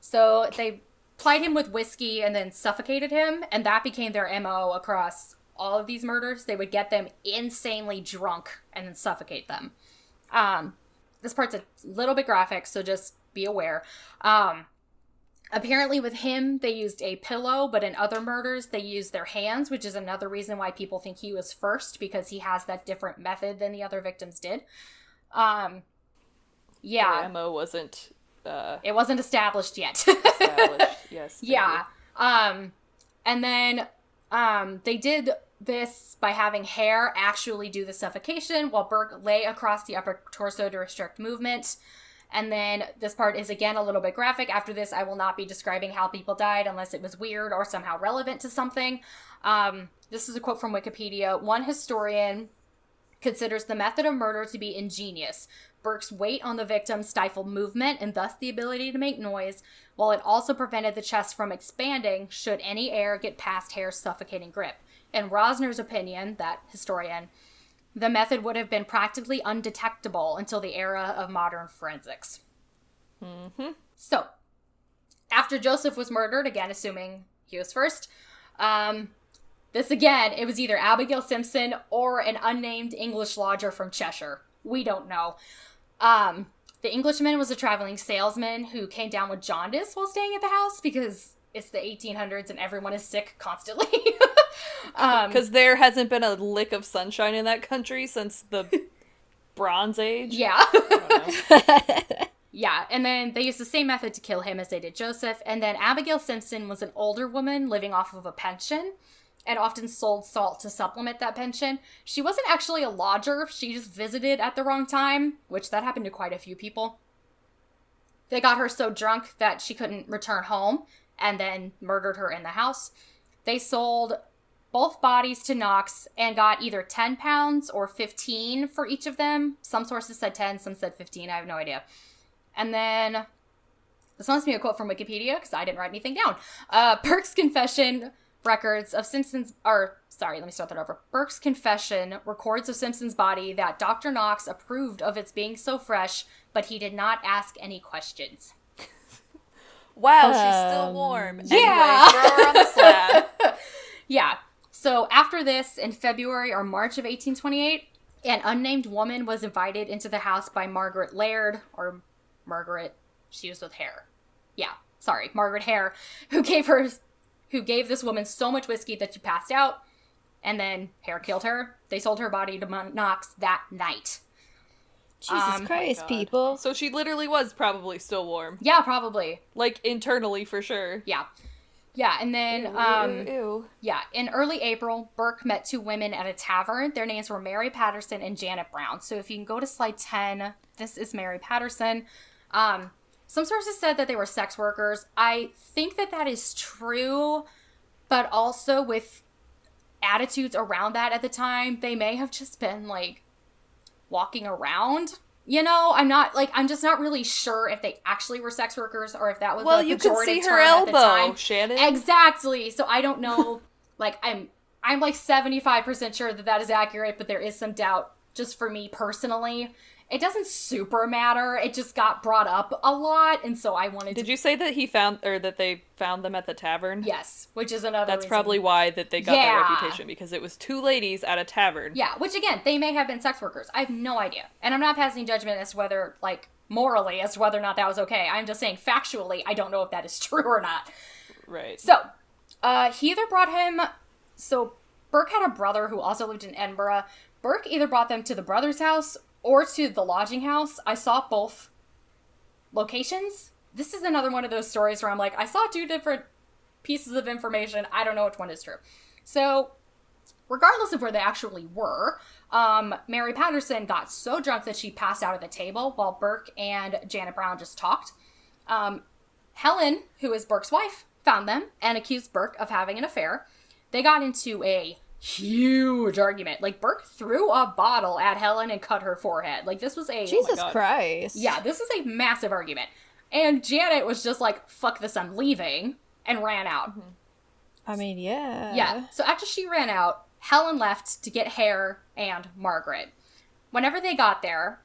So they plied him with whiskey and then suffocated him, and that became their MO across all of these murders. They would get them insanely drunk and then suffocate them. This part's a little bit graphic, so just be aware. Apparently with him, they used a pillow, but in other murders, they used their hands, which is another reason why people think he was first, because he has that different method than the other victims did. Yeah. Their MO wasn't... it wasn't established yet. established, yes. Yeah. And then, they did this by having Hare actually do the suffocation while Burke lay across the upper torso to restrict movement. And then this part is again a little bit graphic. After this, I will not be describing how people died unless it was weird or somehow relevant to something. This is a quote from Wikipedia. One historian considers the method of murder to be ingenious. Burke's weight on the victim stifled movement and thus the ability to make noise, while it also prevented the chest from expanding should any air get past Hare's suffocating grip. In Rosner's opinion, that historian, the method would have been practically undetectable until the era of modern forensics. Mm-hmm. So, after Joseph was murdered, again assuming he was first, this again, it was either Abigail Simpson or an unnamed English lodger from Cheshire. We don't know. The Englishman was a traveling salesman who came down with jaundice while staying at the house because it's the 1800s and everyone is sick constantly. Because there hasn't been a lick of sunshine in that country since the Bronze Age. Yeah. I don't know. Yeah, and then they used the same method to kill him as they did Joseph. And then Abigail Simpson was an older woman living off of a pension and often sold salt to supplement that pension. She wasn't actually a lodger. She just visited at the wrong time, which that happened to quite a few people. They got her so drunk that she couldn't return home and then murdered her in the house. They sold both bodies to Knox and got either £10 or 15 for each of them. Some sources said 10, some said 15. I have no idea. And then, this must be a quote from Wikipedia because I didn't write anything down. Burke's confession records of Simpson's, Burke's confession records of Simpson's body that Dr. Knox approved of its being so fresh, but he did not ask any questions. Wow, she's still warm. Yeah. Anyway, throw her on the slab. Yeah. So after this, in February or March of 1828, an unnamed woman was invited into the house by Margaret Laird, or Margaret, she was with Hare. Yeah, sorry, Margaret Hare, who gave this woman so much whiskey that she passed out, and then Hare killed her. They sold her body to Knox that night. Jesus Christ, people. So she literally was probably still warm. Yeah, probably. Like, internally, for sure. Yeah. Yeah, and then, Ew. yeah, in early April, Burke met two women at a tavern. Their names were Mary Patterson and Janet Brown. So if you can go to slide 10, this is Mary Patterson. Some sources said that they were sex workers. I think that is true, but also with attitudes around that at the time, they may have just been, like, walking around. You know, I'm just not really sure if they actually were sex workers or if that was well, a you can see pejorative her term at the time. elbow, Shannon. Exactly. So I don't know. Like, I'm like 75% sure that is accurate, but there is some doubt just for me personally. It doesn't super matter. It just got brought up a lot, and so I wanted to... Did you say that that they found them at the tavern? Yes, which is another That's reason. probably why that they got that reputation, because it was two ladies at a tavern. Yeah, which again, they may have been sex workers. I have no idea. And I'm not passing judgment as to whether, like, morally, as to whether or not that was okay. I'm just saying factually, I don't know if that is true or not. Right. So, he either brought him... So, Burke had a brother who also lived in Edinburgh. Burke either brought them to the brother's house or to the lodging house. I saw both locations. This is another one of those stories where I'm like, I saw two different pieces of information. I don't know which one is true. So, regardless of where they actually were, Mary Patterson got so drunk that she passed out at the table while Burke and Janet Brown just talked. Helen, who is Burke's wife, found them and accused Burke of having an affair. They got into a huge argument. Like, Burke threw a bottle at Helen and cut her forehead. Like, this was a... Jesus Christ. Yeah, this is a massive argument. And Janet was just like, fuck this, I'm leaving, and ran out. Mm-hmm. I mean, yeah. Yeah, so after she ran out, Helen left to get Hare and Margaret. Whenever they got there,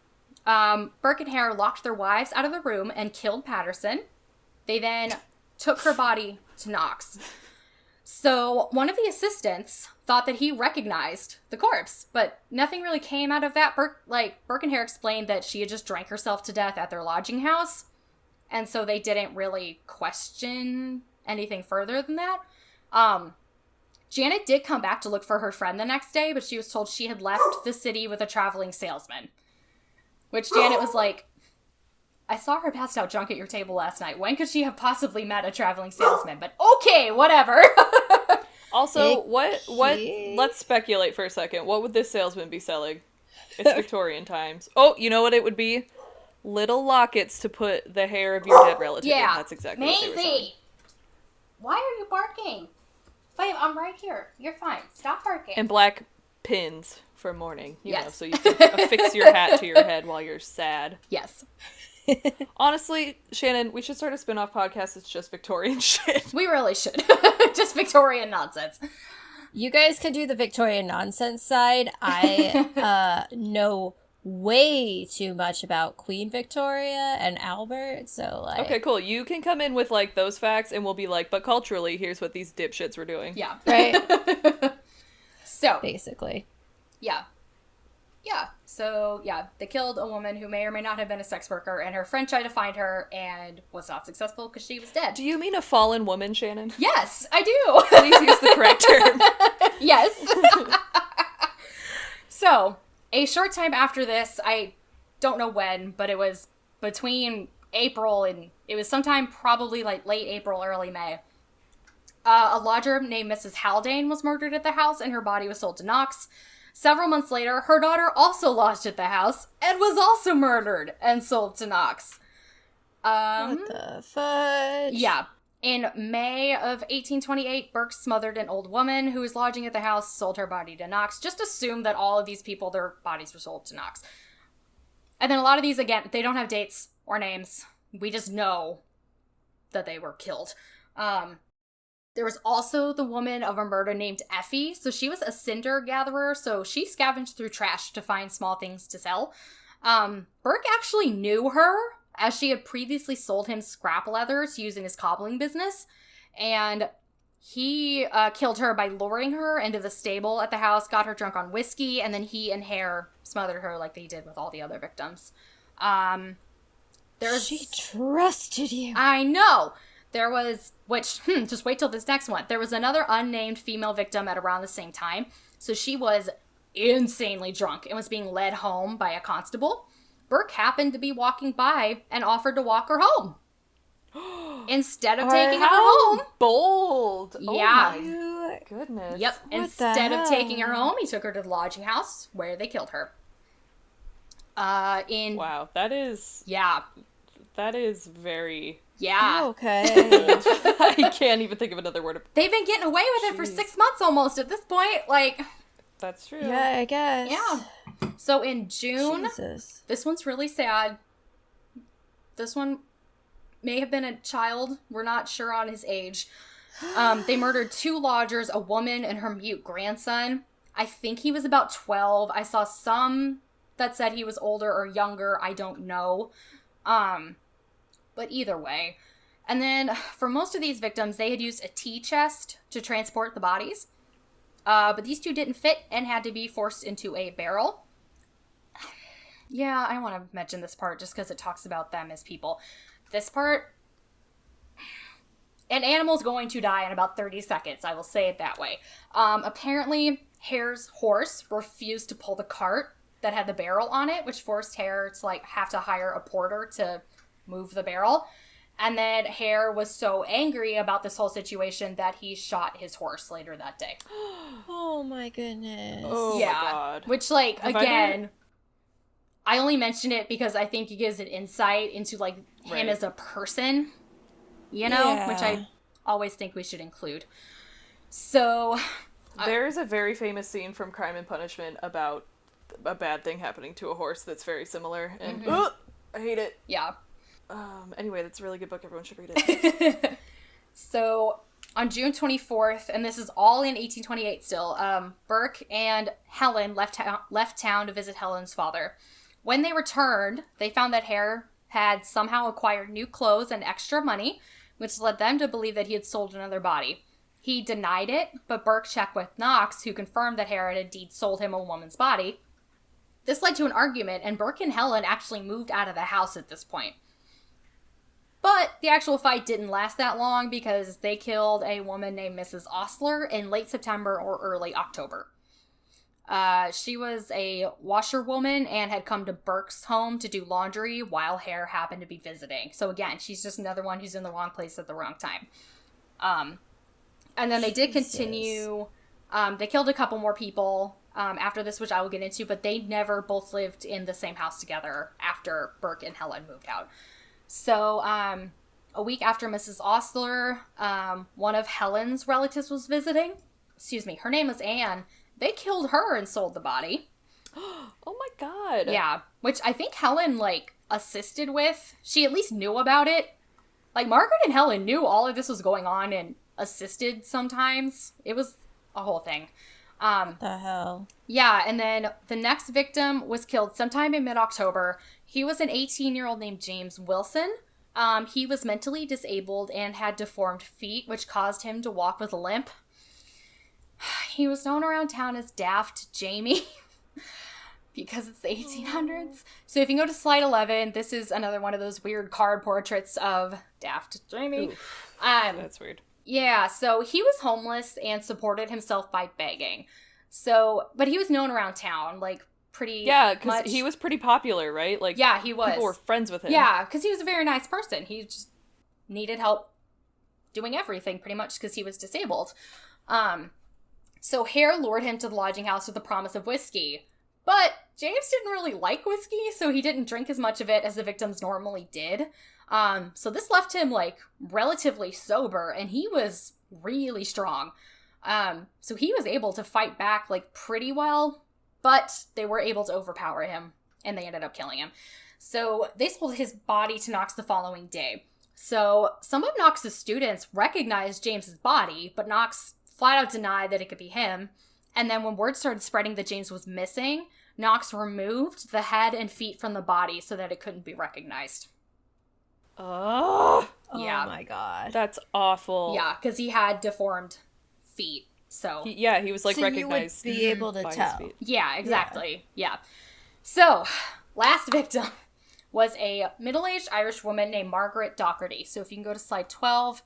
Burke and Hare locked their wives out of the room and killed Patterson. They then took her body to Knox. So one of the assistants thought that he recognized the corpse, but nothing really came out of that. Burke and Hare explained that she had just drank herself to death at their lodging house, and so they didn't really question anything further than that. Janet did come back to look for her friend the next day, but she was told she had left the city with a traveling salesman. Which Janet was like, I saw her passed out drunk at your table last night. When could she have possibly met a traveling salesman? But okay, whatever. Also, let's speculate for a second. What would this salesman be selling? It's Victorian times. Oh, you know what it would be? Little lockets to put the hair of your dead relative in. That's exactly what they were selling. Maisie! Why are you barking? Babe, I'm right here. You're fine. Stop barking. And black pins for mourning. You know, Yes. so you can affix your hat to your head while you're sad. Yes. Honestly, Shannon, we should start a spin-off podcast that's just Victorian shit. We really should. Just Victorian nonsense. You guys can do the Victorian nonsense side. I know way too much about Queen Victoria and Albert, so like... Okay, cool. You can come in with, like, those facts, and we'll be like, but culturally, here's what these dipshits were doing. Yeah. Right? So. Basically. Yeah. Yeah. So, yeah, they killed a woman who may or may not have been a sex worker, and her friend tried to find her and was not successful because she was dead. Do you mean a fallen woman, Shannon? Yes, I do. Please use the correct term. Yes. So, a short time after this, I don't know when, but it was between April and it was sometime probably like late April, early May. A lodger named Mrs. Haldane was murdered at the house and her body was sold to Knox. Several months later, her daughter also lodged at the house and was also murdered and sold to Knox. What the fudge? Yeah. In May of 1828, Burke smothered an old woman who was lodging at the house, sold her body to Knox. Just assume that all of these people, their bodies were sold to Knox. And then a lot of these, again, they don't have dates or names. We just know that they were killed. There was also the woman of a murder named Effie. So she was a cinder gatherer, so she scavenged through trash to find small things to sell. Burke actually knew her, as she had previously sold him scrap leather to use in his cobbling business, and he killed her by luring her into the stable at the house, got her drunk on whiskey, and then he and Hare smothered her like they did with all the other victims. She trusted you. I know! There was, just wait till this next one. There was another unnamed female victim at around the same time. So she was insanely drunk and was being led home by a constable. Burke happened to be walking by and offered to walk her home. Instead of taking her home. Bold. Yeah. Oh my goodness. Yep. Instead of taking her home, he took her to the lodging house where they killed her. Wow, that is... Yeah. That is very... Yeah. Okay. I can't even think of another word. They've been getting away with it for 6 months almost at this point. Like... That's true. Yeah, I guess. Yeah. So in June... Jesus. This one's really sad. This one may have been a child. We're not sure on his age. They murdered 2 lodgers, a woman and her mute grandson. I think he was about 12. I saw some that said he was older or younger. I don't know. But either way. And then for most of these victims, they had used a tea chest to transport the bodies. But these 2 didn't fit and had to be forced into a barrel. Yeah, I want to mention this part just because it talks about them as people. This part, an animal's going to die in about 30 seconds. I will say it that way. Apparently, Hare's horse refused to pull the cart that had the barrel on it, which forced Hare to have to hire a porter to move the barrel. And then Hare was so angry about this whole situation that he shot his horse later that day. Oh my goodness. Oh yeah. my god. Which, again, I only mention it because I think it gives an insight into, him as a person, which I always think we should include. So... There's a very famous scene from Crime and Punishment about a bad thing happening to a horse that's very similar, and I hate it. Yeah. Anyway, that's a really good book. Everyone should read it. So, on June 24th, and this is all in 1828 still, Burke and Helen left town to visit Helen's father. When they returned, they found that Hare had somehow acquired new clothes and extra money, which led them to believe that he had sold another body. He denied it, but Burke checked with Knox, who confirmed that Hare had indeed sold him a woman's body. This led to an argument, and Burke and Helen actually moved out of the house at this point. But the actual fight didn't last that long because they killed a woman named Mrs. Ostler in late September or early October. She was a washerwoman and had come to Burke's home to do laundry while Hare happened to be visiting. So again, she's just another one who's in the wrong place at the wrong time. And then they did continue. They killed a couple more people after this, which I will get into, but they never both lived in the same house together after Burke and Helen moved out. So, a week after Mrs. Ostler, one of Helen's relatives was visiting. Excuse me, her name was Anne. They killed her and sold the body. Oh my god. Yeah, which I think Helen, assisted with. She at least knew about it. Margaret and Helen knew all of this was going on and assisted sometimes. It was a whole thing. The hell? Yeah, and then the next victim was killed sometime in mid-October. He was an 18-year-old named James Wilson. He was mentally disabled and had deformed feet, which caused him to walk with a limp. He was known around town as Daft Jamie because it's the 1800s. So if you go to slide 11, this is another one of those weird card portraits of Daft Jamie. That's weird. Yeah, so he was homeless and supported himself by begging. So, but he was known around town, pretty because he was pretty popular, right? Yeah, he was. People were friends with him. Yeah, because he was a very nice person. He just needed help doing everything, pretty much, because he was disabled. So Hare lured him to the lodging house with the promise of whiskey. But James didn't really like whiskey, so he didn't drink as much of it as the victims normally did. So this left him, relatively sober, and he was really strong. So he was able to fight back, pretty well, but they were able to overpower him, and they ended up killing him. So they sold his body to Knox the following day. So some of Knox's students recognized James's body, but Knox flat out denied that it could be him. And then when word started spreading that James was missing, Knox removed the head and feet from the body so that it couldn't be recognized. Oh, Yeah. Oh my god. that's awful. Yeah, because he had deformed feet. So, He was like So you would recognized be able to by his tell. feet. yeah, exactly. Yeah. So, last victim was a middle-aged Irish woman named Margaret Docherty. So if you can go to slide 12,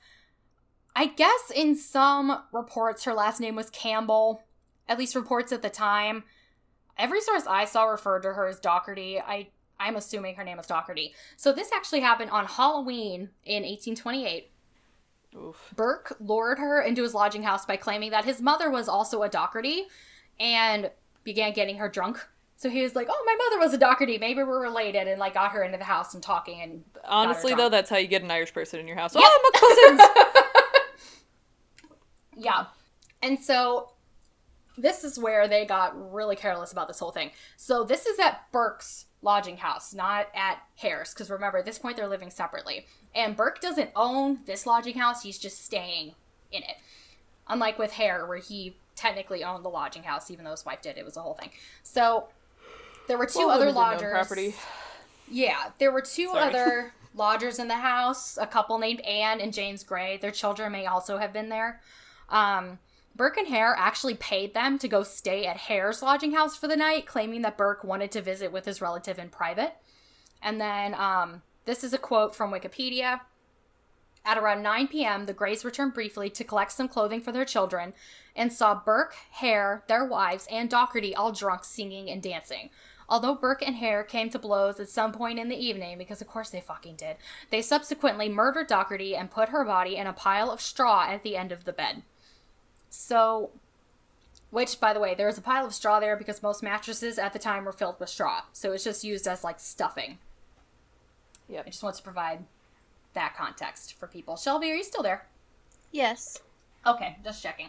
I guess in some reports her last name was Campbell, at least reports at the time. Every source I saw referred to her as Docherty. I'm assuming her name was Docherty. So this actually happened on Halloween in 1828. Oof. Burke lured her into his lodging house by claiming that his mother was also a Docherty and began getting her drunk. So he was like, oh, my mother was a Docherty. Maybe we're related, and like got her into the house and talking. And Honestly, though, that's how you get an Irish person in your house. Yep. Oh, I'm a cousins! Yeah. And so this is where they got really careless about this whole thing. So this is at Burke's lodging house, not at Hare's, because remember, at this point they're living separately. And Burke doesn't own this lodging house, he's just staying in it. Unlike with Hare, where he technically owned the lodging house, even though his wife did. It was a whole thing. So there were two other lodgers. Property. Yeah, there were two other lodgers in the house, a couple named Anne and James Gray. Their children may also have been there. Burke and Hare actually paid them to go stay at Hare's lodging house for the night, claiming that Burke wanted to visit with his relative in private. And then this is a quote from Wikipedia. At around 9 p.m., the Grays returned briefly to collect some clothing for their children and saw Burke, Hare, their wives, and Docherty all drunk, singing and dancing. Although Burke and Hare came to blows at some point in the evening, because of course they fucking did, they subsequently murdered Docherty and put her body in a pile of straw at the end of the bed. So, which, by the way, there's a pile of straw there because most mattresses at the time were filled with straw. So it's just used as, like, stuffing. Yep. I just want to provide that context for people. Shelby, are you still there? Yes. Okay, just checking.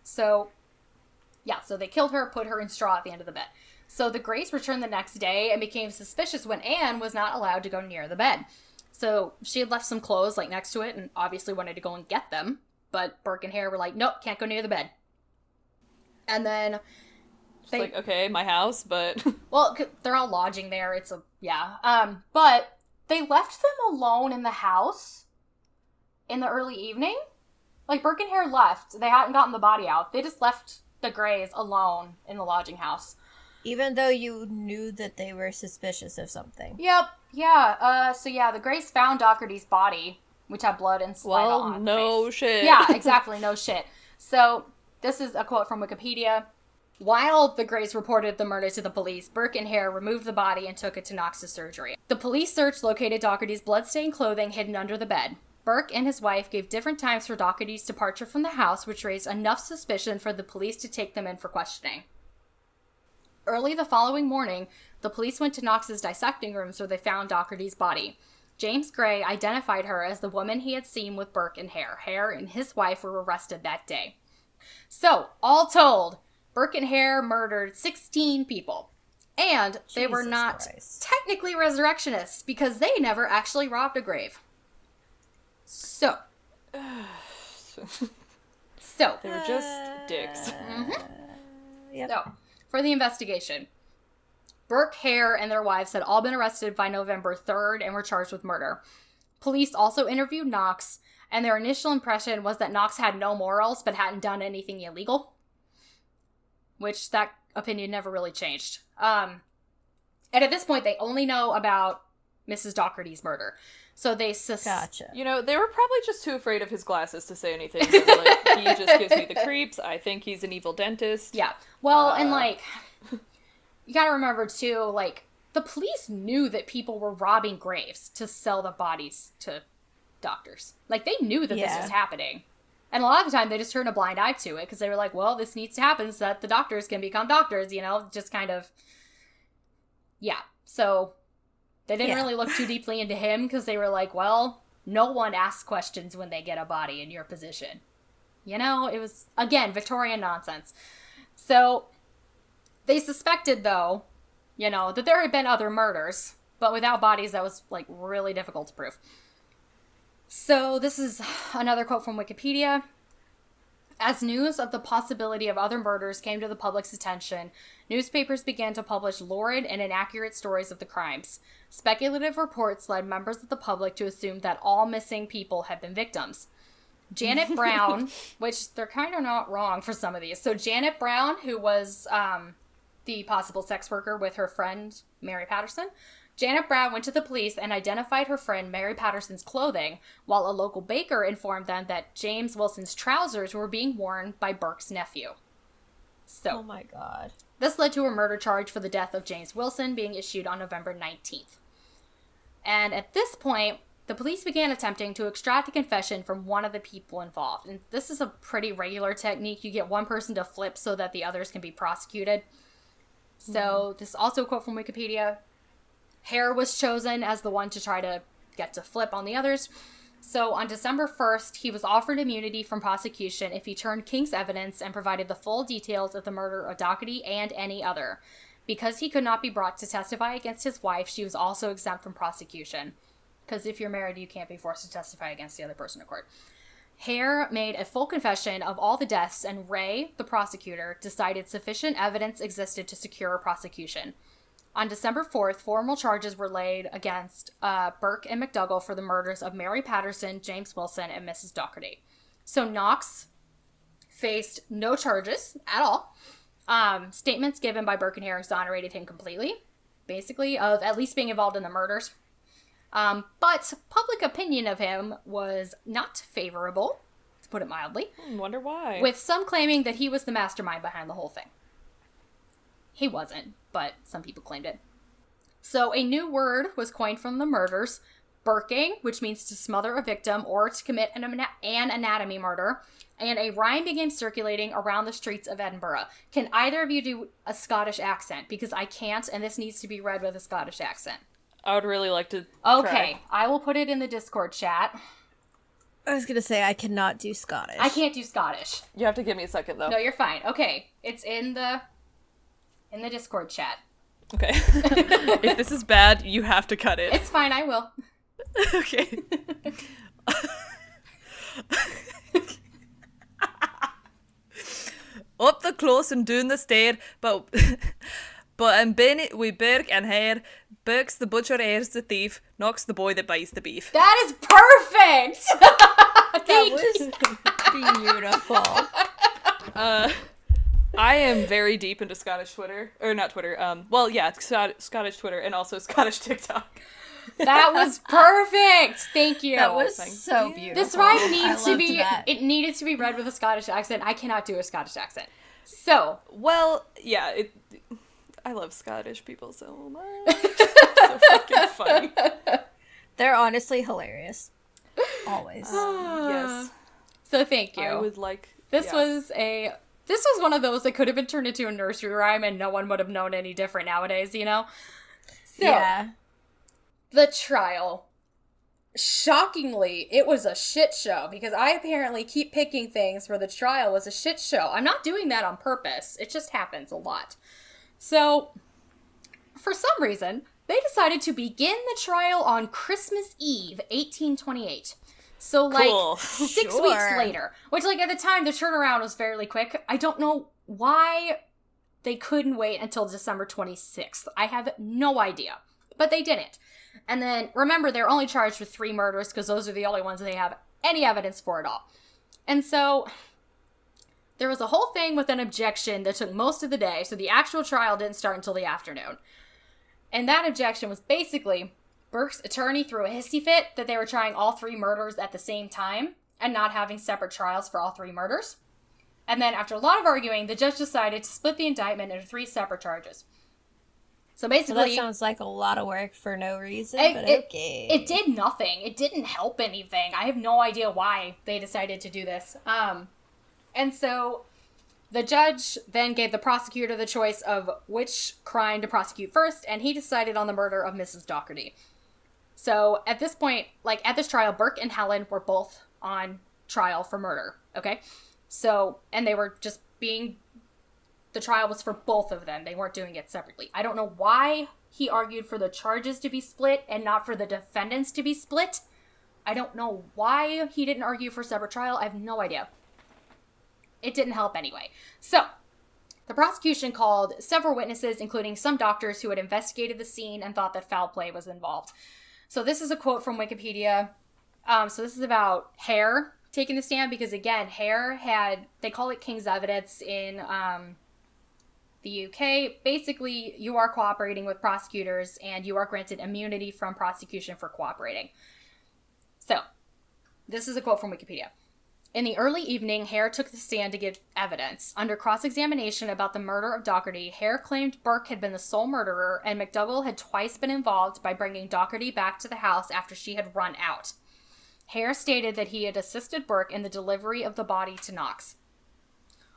So they killed her, put her in straw at the end of the bed. So the Grays returned the next day and became suspicious when Anne was not allowed to go near the bed. So she had left some clothes, like, next to it and obviously wanted to go and get them. But Burke and Hare were like, nope, can't go near the bed. And then Just like, okay, my house, but... Well, they're all lodging there. But they left them alone in the house in the early evening. Like, Burke and Hare left. They hadn't gotten the body out. They just left the Grays alone in the lodging house. Even though you knew that they were suspicious of something. Yep. Yeah. The Grays found Docherty's body, which had blood and saliva on the no face. shit. Yeah, exactly. No shit. So, this is a quote from Wikipedia. While the Grays reported the murder to the police, Burke and Hare removed the body and took it to Knox's surgery. The police search located Docherty's bloodstained clothing hidden under the bed. Burke and his wife gave different times for Docherty's departure from the house, which raised enough suspicion for the police to take them in for questioning. Early the following morning, the police went to Knox's dissecting rooms where they found Docherty's body. James Gray identified her as the woman he had seen with Burke and Hare. Hare and his wife were arrested that day. So, all told, Burke and Hare murdered 16 people. And they were not technically resurrectionists because they never actually robbed a grave. So. They were just dicks. Yep. So, for the investigation, Burke, Hare, and their wives had all been arrested by November 3rd and were charged with murder. Police also interviewed Knox, and their initial impression was that Knox had no morals but hadn't done anything illegal. Which, that opinion never really changed. And at this point, they only know about Mrs. Docherty's murder. So they Gotcha. You know, they were probably just too afraid of his glasses to say anything. They were like, he just gives me the creeps. I think he's an evil dentist. Yeah. Well, and like, you gotta remember too, like, the police knew that people were robbing graves to sell the bodies to doctors. Like, they knew that this was happening. And a lot of the time, they just turned a blind eye to it because they were like, well, this needs to happen so that the doctors can become doctors, you know? Just kind of, yeah. So, they didn't really look too deeply into him because they were like, well, no one asks questions when they get a body in your position. You know, it was, again, Victorian nonsense. So, they suspected, though, you know, that there had been other murders, but without bodies, that was, like, really difficult to prove. So, this is another quote from Wikipedia. As news of the possibility of other murders came to the public's attention, newspapers began to publish lurid and inaccurate stories of the crimes. Speculative reports led members of the public to assume that all missing people had been victims. Janet Brown, which they're kind of not wrong for some of these. So Janet Brown, who was the possible sex worker with her friend Mary Patterson, Janet Brown went to the police and identified her friend Mary Patterson's clothing, while a local baker informed them that James Wilson's trousers were being worn by Burke's nephew. So, Oh my god. this led to a murder charge for the death of James Wilson being issued on November 19th. And at this point, the police began attempting to extract a confession from one of the people involved. And this is a pretty regular technique. You get one person to flip so that the others can be prosecuted. So, this is also a quote from Wikipedia. Hare was chosen as the one to try to get to flip on the others. So on December 1st, he was offered immunity from prosecution if he turned King's evidence and provided the full details of the murder of Doherty and any other. Because he could not be brought to testify against his wife, she was also exempt from prosecution. Because if you're married, you can't be forced to testify against the other person in court. Hare made a full confession of all the deaths, and Ray, the prosecutor, decided sufficient evidence existed to secure a prosecution. On December 4th, formal charges were laid against Burke and McDougall for the murders of Mary Patterson, James Wilson, and Mrs. Doherty. So Knox faced no charges at all. Statements given by Burke and Hare exonerated him completely, basically, of at least being involved in the murders. But public opinion of him was not favorable, to put it mildly. Wonder why. With some claiming that he was the mastermind behind the whole thing. He wasn't, but some people claimed it. So a new word was coined from the murders, burking, which means to smother a victim or to commit an anatomy murder, and a rhyme began circulating around the streets of Edinburgh. Can either of you do a Scottish accent? Because I can't, and this needs to be read with a Scottish accent. I would really like to Okay, try. I will put it in the Discord chat. I was gonna say I cannot do Scottish. I can't do Scottish. You have to give me a second, though. No, you're fine. Okay, it's in the Discord chat. Okay. If this is bad, you have to cut it. It's fine, I will. Okay. Up the close and down the stair, but I'm Bennett with Burke and Hare. Burke's the butcher, Hare's the thief, Knox the boy that buys the beef. That is perfect! That was beautiful. I am very deep into Scottish Twitter, or not Twitter, Scottish Twitter and also Scottish TikTok. That was perfect! Thank you. That was Thank so you. beautiful. This rhyme I needs to loved be, that. it needed to be read with a Scottish accent. I cannot do a Scottish accent. So. Well, yeah, I love Scottish people so much. So fucking funny. They're honestly hilarious. Always. Yes. So thank you. I would like... This was one of those that could have been turned into a nursery rhyme and no one would have known any different nowadays, you know? So, Yeah. the trial. Shockingly, it was a shit show because I apparently keep picking things where the trial was a shit show. I'm not doing that on purpose. It just happens a lot. So, for some reason, they decided to begin the trial on Christmas Eve, 1828. So, like, Cool. 6 Sure. weeks later. Which, like, at the time, the turnaround was fairly quick. I don't know why they couldn't wait until December 26th. I have no idea. But they didn't. And then, remember, they're only charged with 3 murders because those are the only ones they have any evidence for at all. And so, there was a whole thing with an objection that took most of the day, so the actual trial didn't start until the afternoon. And that objection was basically, Burke's attorney threw a hissy fit that they were trying all 3 murders at the same time and not having separate trials for all 3 murders. And then, after a lot of arguing, the judge decided to split the indictment into 3 separate charges. So So basically, that sounds like a lot of work for no reason, It- but it- okay. it did nothing. It didn't help anything. I have no idea why they decided to do this. And so the judge then gave the prosecutor the choice of which crime to prosecute first, and he decided on the murder of Mrs. Doherty. So at this point, like at this trial, Burke and Helen were both on trial for murder, okay? So, and they were just being, the trial was for both of them. They weren't doing it separately. I don't know why he argued for the charges to be split and not for the defendants to be split. I don't know why he didn't argue for separate trial. I have no idea. It didn't help anyway. So, The prosecution called several witnesses, including some doctors who had investigated the scene and thought that foul play was involved. So this is a quote from Wikipedia. So this is about Hare taking the stand because, again, Hare they call it King's Evidence in the UK. Basically, you are cooperating with prosecutors and you are granted immunity from prosecution for cooperating. So, this is a quote from Wikipedia. In the early evening, Hare took the stand to give evidence. Under cross-examination about the murder of Doherty, Hare claimed Burke had been the sole murderer and McDougal had twice been involved by bringing Doherty back to the house after she had run out. Hare stated that he had assisted Burke in the delivery of the body to Knox.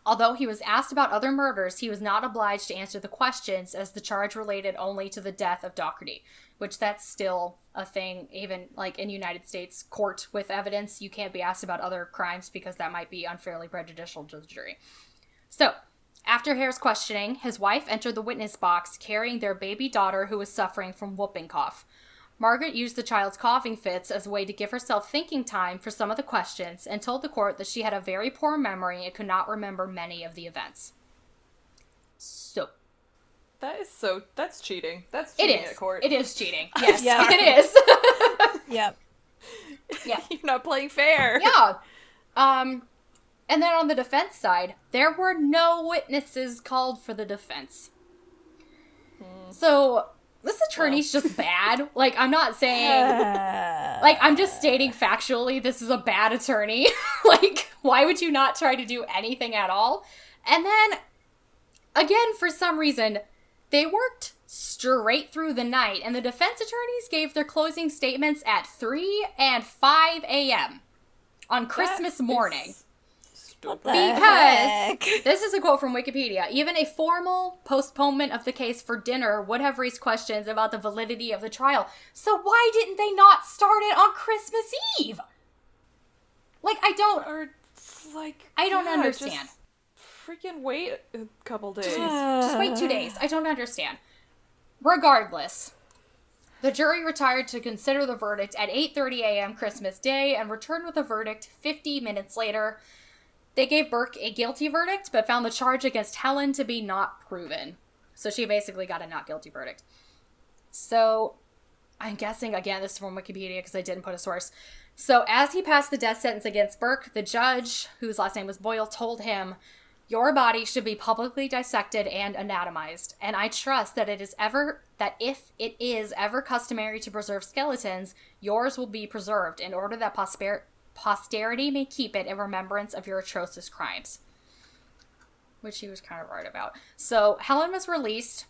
Although he was asked about other murders, he was not obliged to answer the questions as the charge related only to the death of Doherty, which that's still a thing, even like in United States court with evidence. You can't be asked about other crimes because that might be unfairly prejudicial to the jury. So, after Hare's questioning, his wife entered the witness box carrying their baby daughter who was suffering from whooping cough. Margaret used the child's coughing fits as a way to give herself thinking time for some of the questions and told the court that she had a very poor memory and could not remember many of the events. So. That's cheating. That's cheating at court. It is cheating. Yes, Yeah. it is. Yep. Yeah. You're not playing fair. Yeah. And then on the defense side, there were no witnesses called for the defense. So, this attorney's just bad. Like, I'm not saying... like, I'm just stating factually this is a bad attorney. Like, why would you not try to do anything at all? And then, again, for some reason, they worked straight through the night, and the defense attorneys gave their closing statements at 3 and 5 a.m. on Christmas morning. Because, this is a quote from Wikipedia, even a formal postponement of the case for dinner would have raised questions about the validity of the trial. So why didn't they not start it on Christmas Eve? Like, I don't understand. Just freaking wait a couple days. Just wait 2 days. I don't understand. Regardless, the jury retired to consider the verdict at 8:30 a.m. Christmas Day and returned with a verdict 50 minutes later. They gave Burke a guilty verdict, but found the charge against Helen to be not proven. So she basically got a not guilty verdict. So, I'm guessing, again, this is from Wikipedia because I didn't put a source. So, as he passed the death sentence against Burke, the judge, whose last name was Boyle, told him, "Your body should be publicly dissected and anatomized, and I trust that if it is ever customary to preserve skeletons, yours will be preserved in order that posterity may keep it in remembrance of your atrocious crimes." Which he was kind of right about. So, Helen was released,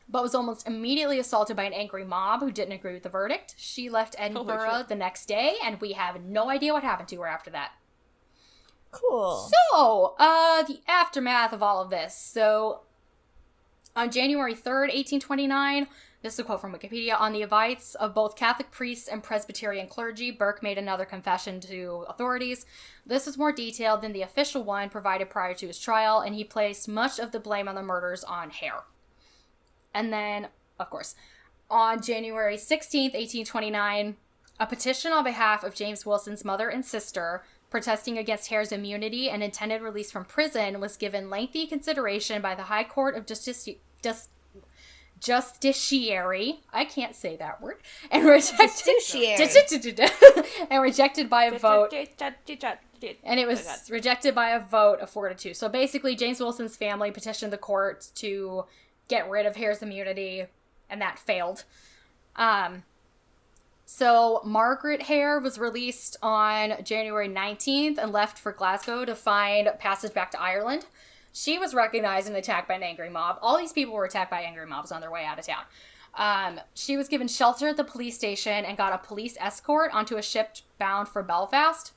but was almost immediately assaulted by an angry mob who didn't agree with the verdict. She left Edinburgh the next day, and we have no idea what happened to her after that. Cool. So, the aftermath of all of this. So, on January 3rd, 1829, this is a quote from Wikipedia, on the advice of both Catholic priests and Presbyterian clergy, Burke made another confession to authorities. This is more detailed than the official one provided prior to his trial, and he placed much of the blame on the murders on Hare. And then, of course, on January 16th, 1829, a petition on behalf of James Wilson's mother and sister protesting against Hare's immunity and intended release from prison was given lengthy consideration by the High Court of Justiciary. I can't say that word. And rejected by a vote. And it was rejected by a vote of 4-2. So basically, James Wilson's family petitioned the court to get rid of Hare's immunity, and that failed. So Margaret Hare was released on January 19th and left for Glasgow to find passage back to Ireland. She was recognized and attacked by an angry mob. All these people were attacked by angry mobs on their way out of town. She was given shelter at the police station and got a police escort onto a ship bound for Belfast.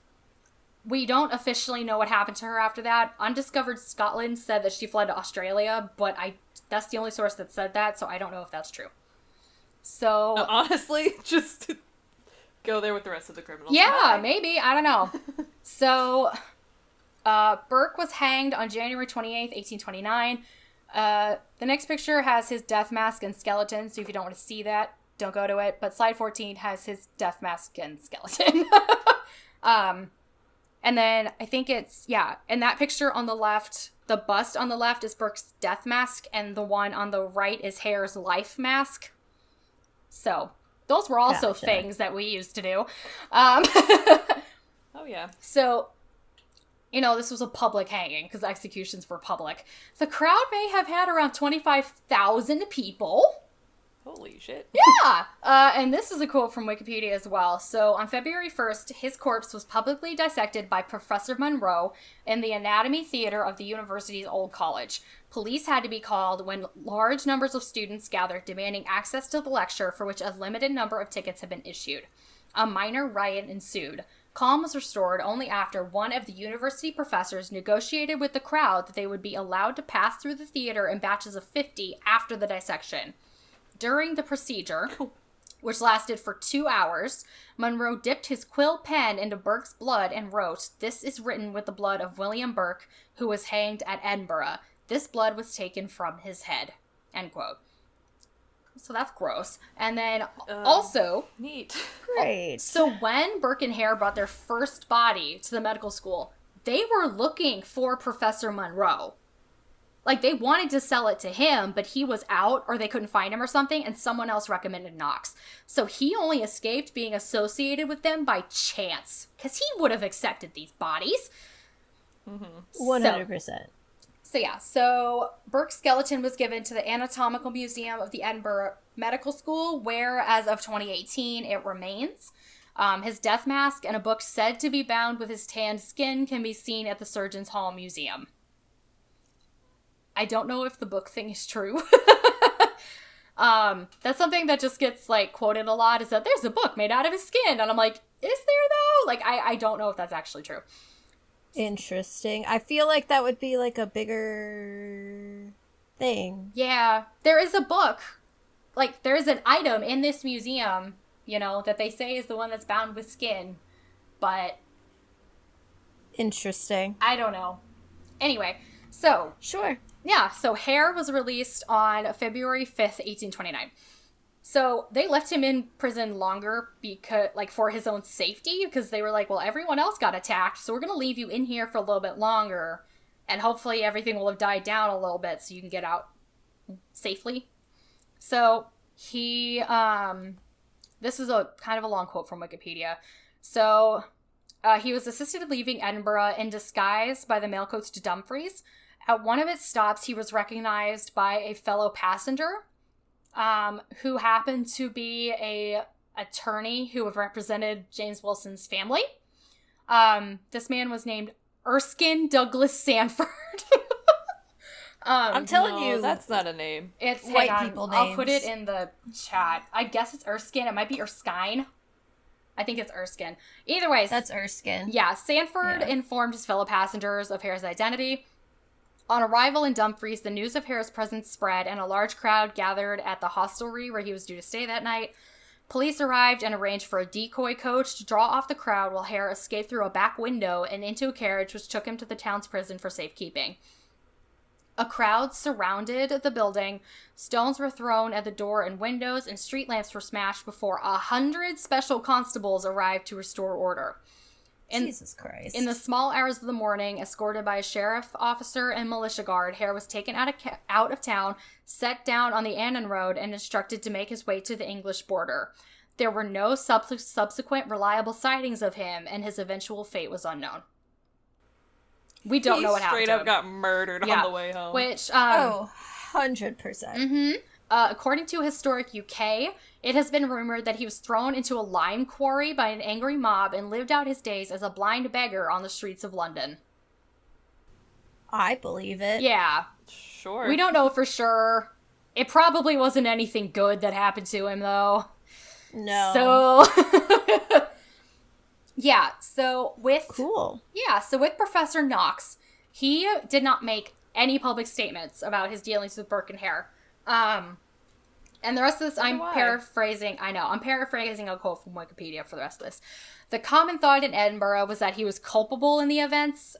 We don't officially know what happened to her after that. Undiscovered Scotland said that she fled to Australia, but that's the only source that said that, so I don't know if that's true. So... honestly, just go there with the rest of the criminals. Yeah, Bye. maybe. I don't know. So... Burke was hanged on January 28th, 1829. The next picture has his death mask and skeleton, so if you don't want to see that, don't go to it. But slide 14 has his death mask and skeleton. And then I think it's, in that picture on the left, The bust on the left is Burke's death mask, and the one on the right is Hare's life mask. So, those were also things that we used to do. Oh, yeah. So, this was a public hanging, because executions were public. The crowd may have had around 25,000 people. Holy shit. Yeah! And this is a quote from Wikipedia as well. So, on February 1st, his corpse was publicly dissected by Professor Monroe in the Anatomy Theater of the university's old college. Police had to be called when large numbers of students gathered demanding access to the lecture, for which a limited number of tickets had been issued. A minor riot ensued. Calm was restored only after one of the university professors negotiated with the crowd that they would be allowed to pass through the theater in batches of 50 after the dissection. During the procedure, which lasted for 2 hours, Monroe dipped his quill pen into Burke's blood and wrote, "This is written with the blood of William Burke, who was hanged at Edinburgh. This blood was taken from his head." End quote. So that's gross. And then also... Neat. Great. So when Burke and Hare brought their first body to the medical school, they were looking for Professor Monroe. Like, they wanted to sell it to him, but he was out, or they couldn't find him or something, and someone else recommended Knox. So he only escaped being associated with them by chance, because he would have accepted these bodies. 100%. So Burke's skeleton was given to the Anatomical Museum of the Edinburgh Medical School, where, as of 2018, it remains. His death mask and a book said to be bound with his tanned skin can be seen at the Surgeons Hall Museum. I don't know if the book thing is true. That's something that just gets, quoted a lot, is that there's a book made out of his skin. And I'm like, is there, though? I don't know if that's actually true. Interesting. I feel like that would be, a bigger thing. Yeah. There is a book. There is an item in this museum, that they say is the one that's bound with skin. But... Interesting. I don't know. Anyway, so... Sure. Yeah, so Hare was released on February 5th, 1829. So they left him in prison longer because, for his own safety, because they were like, well, everyone else got attacked, so we're going to leave you in here for a little bit longer, and hopefully everything will have died down a little bit so you can get out safely. So he, this is a kind of a long quote from Wikipedia. So he was assisted leaving Edinburgh in disguise by the mail coach to Dumfries. At one of its stops, he was recognized by a fellow passenger who happened to be a attorney who represented James Wilson's family. This man was named Erskine Douglas Sanford. I'm telling you, that's not a name. It's white people names. I'll put it in the chat. I guess it's Erskine. It might be Erskine. I think it's Erskine. Either way, that's Erskine. Yeah, Sanford informed his fellow passengers of Hare's identity. On arrival in Dumfries, the news of Hare's presence spread, and a large crowd gathered at the hostelry where he was due to stay that night. Police arrived and arranged for a decoy coach to draw off the crowd while Hare escaped through a back window and into a carriage which took him to the town's prison for safekeeping. A crowd surrounded the building, stones were thrown at the door and windows, and street lamps were smashed before 100 special constables arrived to restore order. Jesus Christ. In the small hours of the morning, escorted by a sheriff officer and militia guard, Hare was taken out of town, set down on the Annan Road, and instructed to make his way to the English border. There were no subsequent reliable sightings of him, and his eventual fate was unknown. We don't know what happened to him. He straight up got murdered on the way home. Which, 100%. According to Historic UK, it has been rumored that he was thrown into a lime quarry by an angry mob and lived out his days as a blind beggar on the streets of London. I believe it. Yeah. Sure. We don't know for sure. It probably wasn't anything good that happened to him, though. No. So... yeah, so with... Cool. Yeah, so with Professor Knox, he did not make any public statements about his dealings with Burke and Hare. And the rest of this, I'm paraphrasing a quote from Wikipedia for the rest of this. The common thought in Edinburgh was that he was culpable in the events.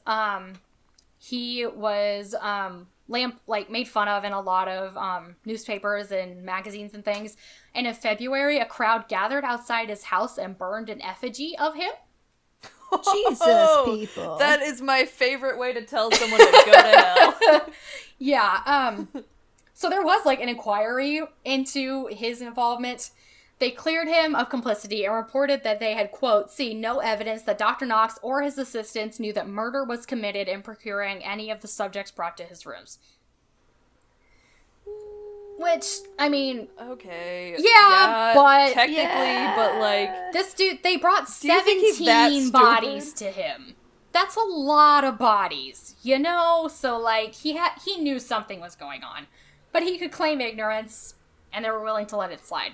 He was, made fun of in a lot of, newspapers and magazines and things. And in February, a crowd gathered outside his house and burned an effigy of him. Jesus, people. That is my favorite way to tell someone to go to hell. Yeah, so there was, like, an inquiry into his involvement. They cleared him of complicity and reported that they had, quote, seen no evidence that Dr. Knox or his assistants knew that murder was committed in procuring any of the subjects brought to his rooms. Which, I mean... Okay. Yeah, but... Technically, but, like... This dude, they brought 17 bodies to him. That's a lot of bodies, you know? So, like, he knew something was going on. But he could claim ignorance, and they were willing to let it slide.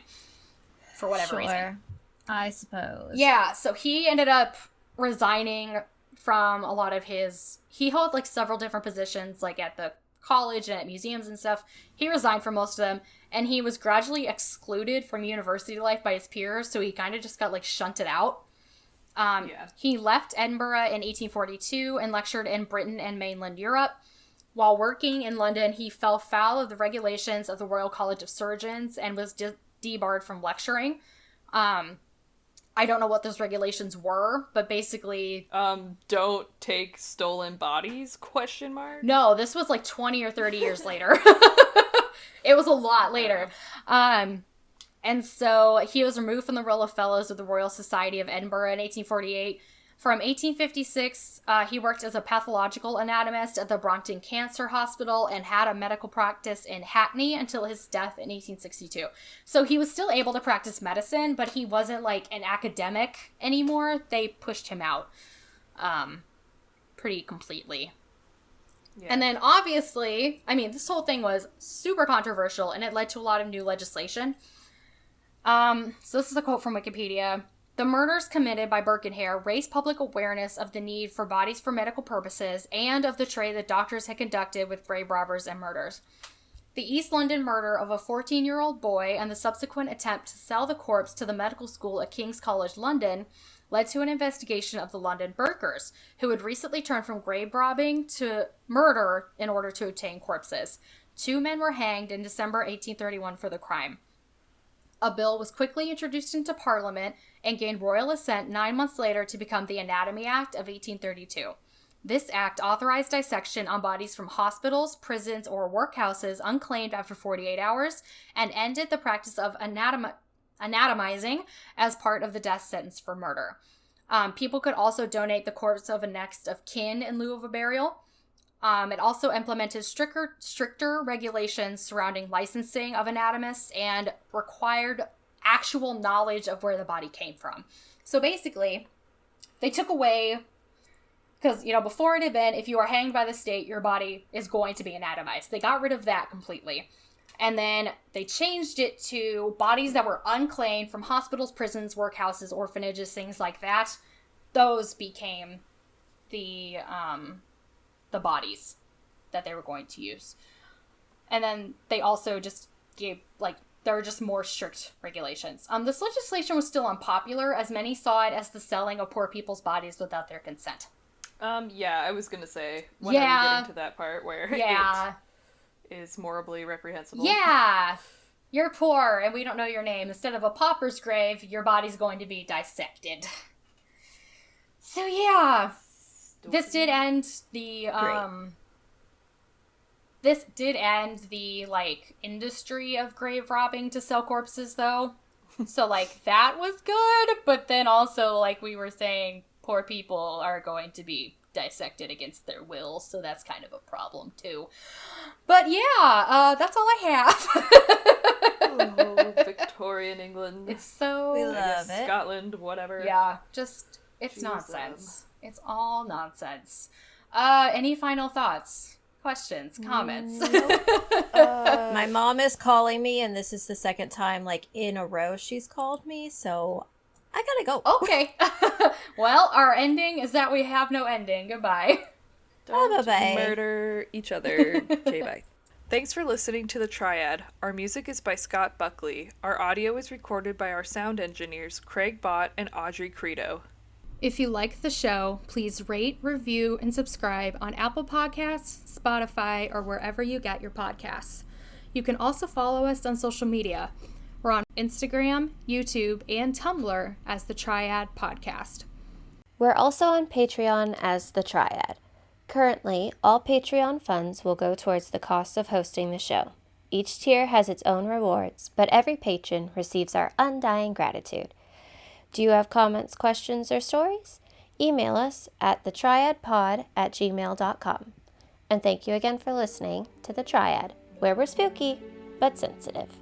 For whatever reason. I suppose. Yeah, so he ended up resigning from a lot of his... He held, like, several different positions, like, at the college and at museums and stuff. He resigned from most of them, and he was gradually excluded from university life by his peers, so he kind of just got, like, shunted out. He left Edinburgh in 1842 and lectured in Britain and mainland Europe. While working in London, he fell foul of the regulations of the Royal College of Surgeons and was debarred from lecturing. I don't know what those regulations were, but basically... don't take stolen bodies, ? No, this was like 20 or 30 years later. It was a lot later. And so he was removed from the Roll of Fellows of the Royal Society of Edinburgh in 1848. From 1856, he worked as a pathological anatomist at the Brompton Cancer Hospital and had a medical practice in Hackney until his death in 1862. So he was still able to practice medicine, but he wasn't, like, an academic anymore. They pushed him out pretty completely. Yeah. And then, obviously, I mean, this whole thing was super controversial, and it led to a lot of new legislation. So this is a quote from Wikipedia. The murders committed by Burke and Hare raised public awareness of the need for bodies for medical purposes and of the trade that doctors had conducted with grave robbers and murders. The East London murder of a 14-year-old boy and the subsequent attempt to sell the corpse to the medical school at King's College London led to an investigation of the London Burkers, who had recently turned from grave robbing to murder in order to obtain corpses. 2 men were hanged in December 1831 for the crime. A bill was quickly introduced into Parliament and gained royal assent 9 months later to become the Anatomy Act of 1832. This act authorized dissection on bodies from hospitals, prisons, or workhouses unclaimed after 48 hours and ended the practice of anatomizing as part of the death sentence for murder. People could also donate the corpse of a next of kin in lieu of a burial. It also implemented stricter regulations surrounding licensing of anatomists and required actual knowledge of where the body came from. So basically, they took away, because, you know, before it had been, if you are hanged by the state, your body is going to be anatomized. They got rid of that completely. And then they changed it to bodies that were unclaimed from hospitals, prisons, workhouses, orphanages, things like that. Those became the bodies that they were going to use. And then they also just gave, like, there were just more strict regulations. This legislation was still unpopular, as many saw it as the selling of poor people's bodies without their consent. Yeah, I was gonna say, when are we getting to that part where it is morally reprehensible? Yeah! You're poor, and we don't know your name. Instead of a pauper's grave, your body's going to be dissected. So yeah, this did end the, This did end the, like, industry of grave robbing to sell corpses, though. So, like, that was good, but then also, like we were saying, poor people are going to be dissected against their will, so that's kind of a problem, too. But yeah, that's all I have. Oh, Victorian England. It's so... We love it. Scotland, whatever. Yeah, just, it's nonsense. It's all nonsense. Any final thoughts? Questions? Comments? My mom is calling me, and this is the second time, like, in a row she's called me, so I gotta go. Okay. Well, our ending is that we have no ending. Goodbye. Don't murder each other. Okay, bye. Thanks for listening to The Triad. Our music is by Scott Buckley. Our audio is recorded by our sound engineers, Craig Bott and Audrey Credo. If you like the show, please rate, review, and subscribe on Apple Podcasts, Spotify, or wherever you get your podcasts. You can also follow us on social media. We're on Instagram, YouTube, and Tumblr as The Triad Podcast. We're also on Patreon as The Triad. Currently, all Patreon funds will go towards the cost of hosting the show. Each tier has its own rewards, but every patron receives our undying gratitude. Do you have comments, questions, or stories? Email us at thetriadpod@gmail.com. And thank you again for listening to The Triad, where we're spooky but sensitive.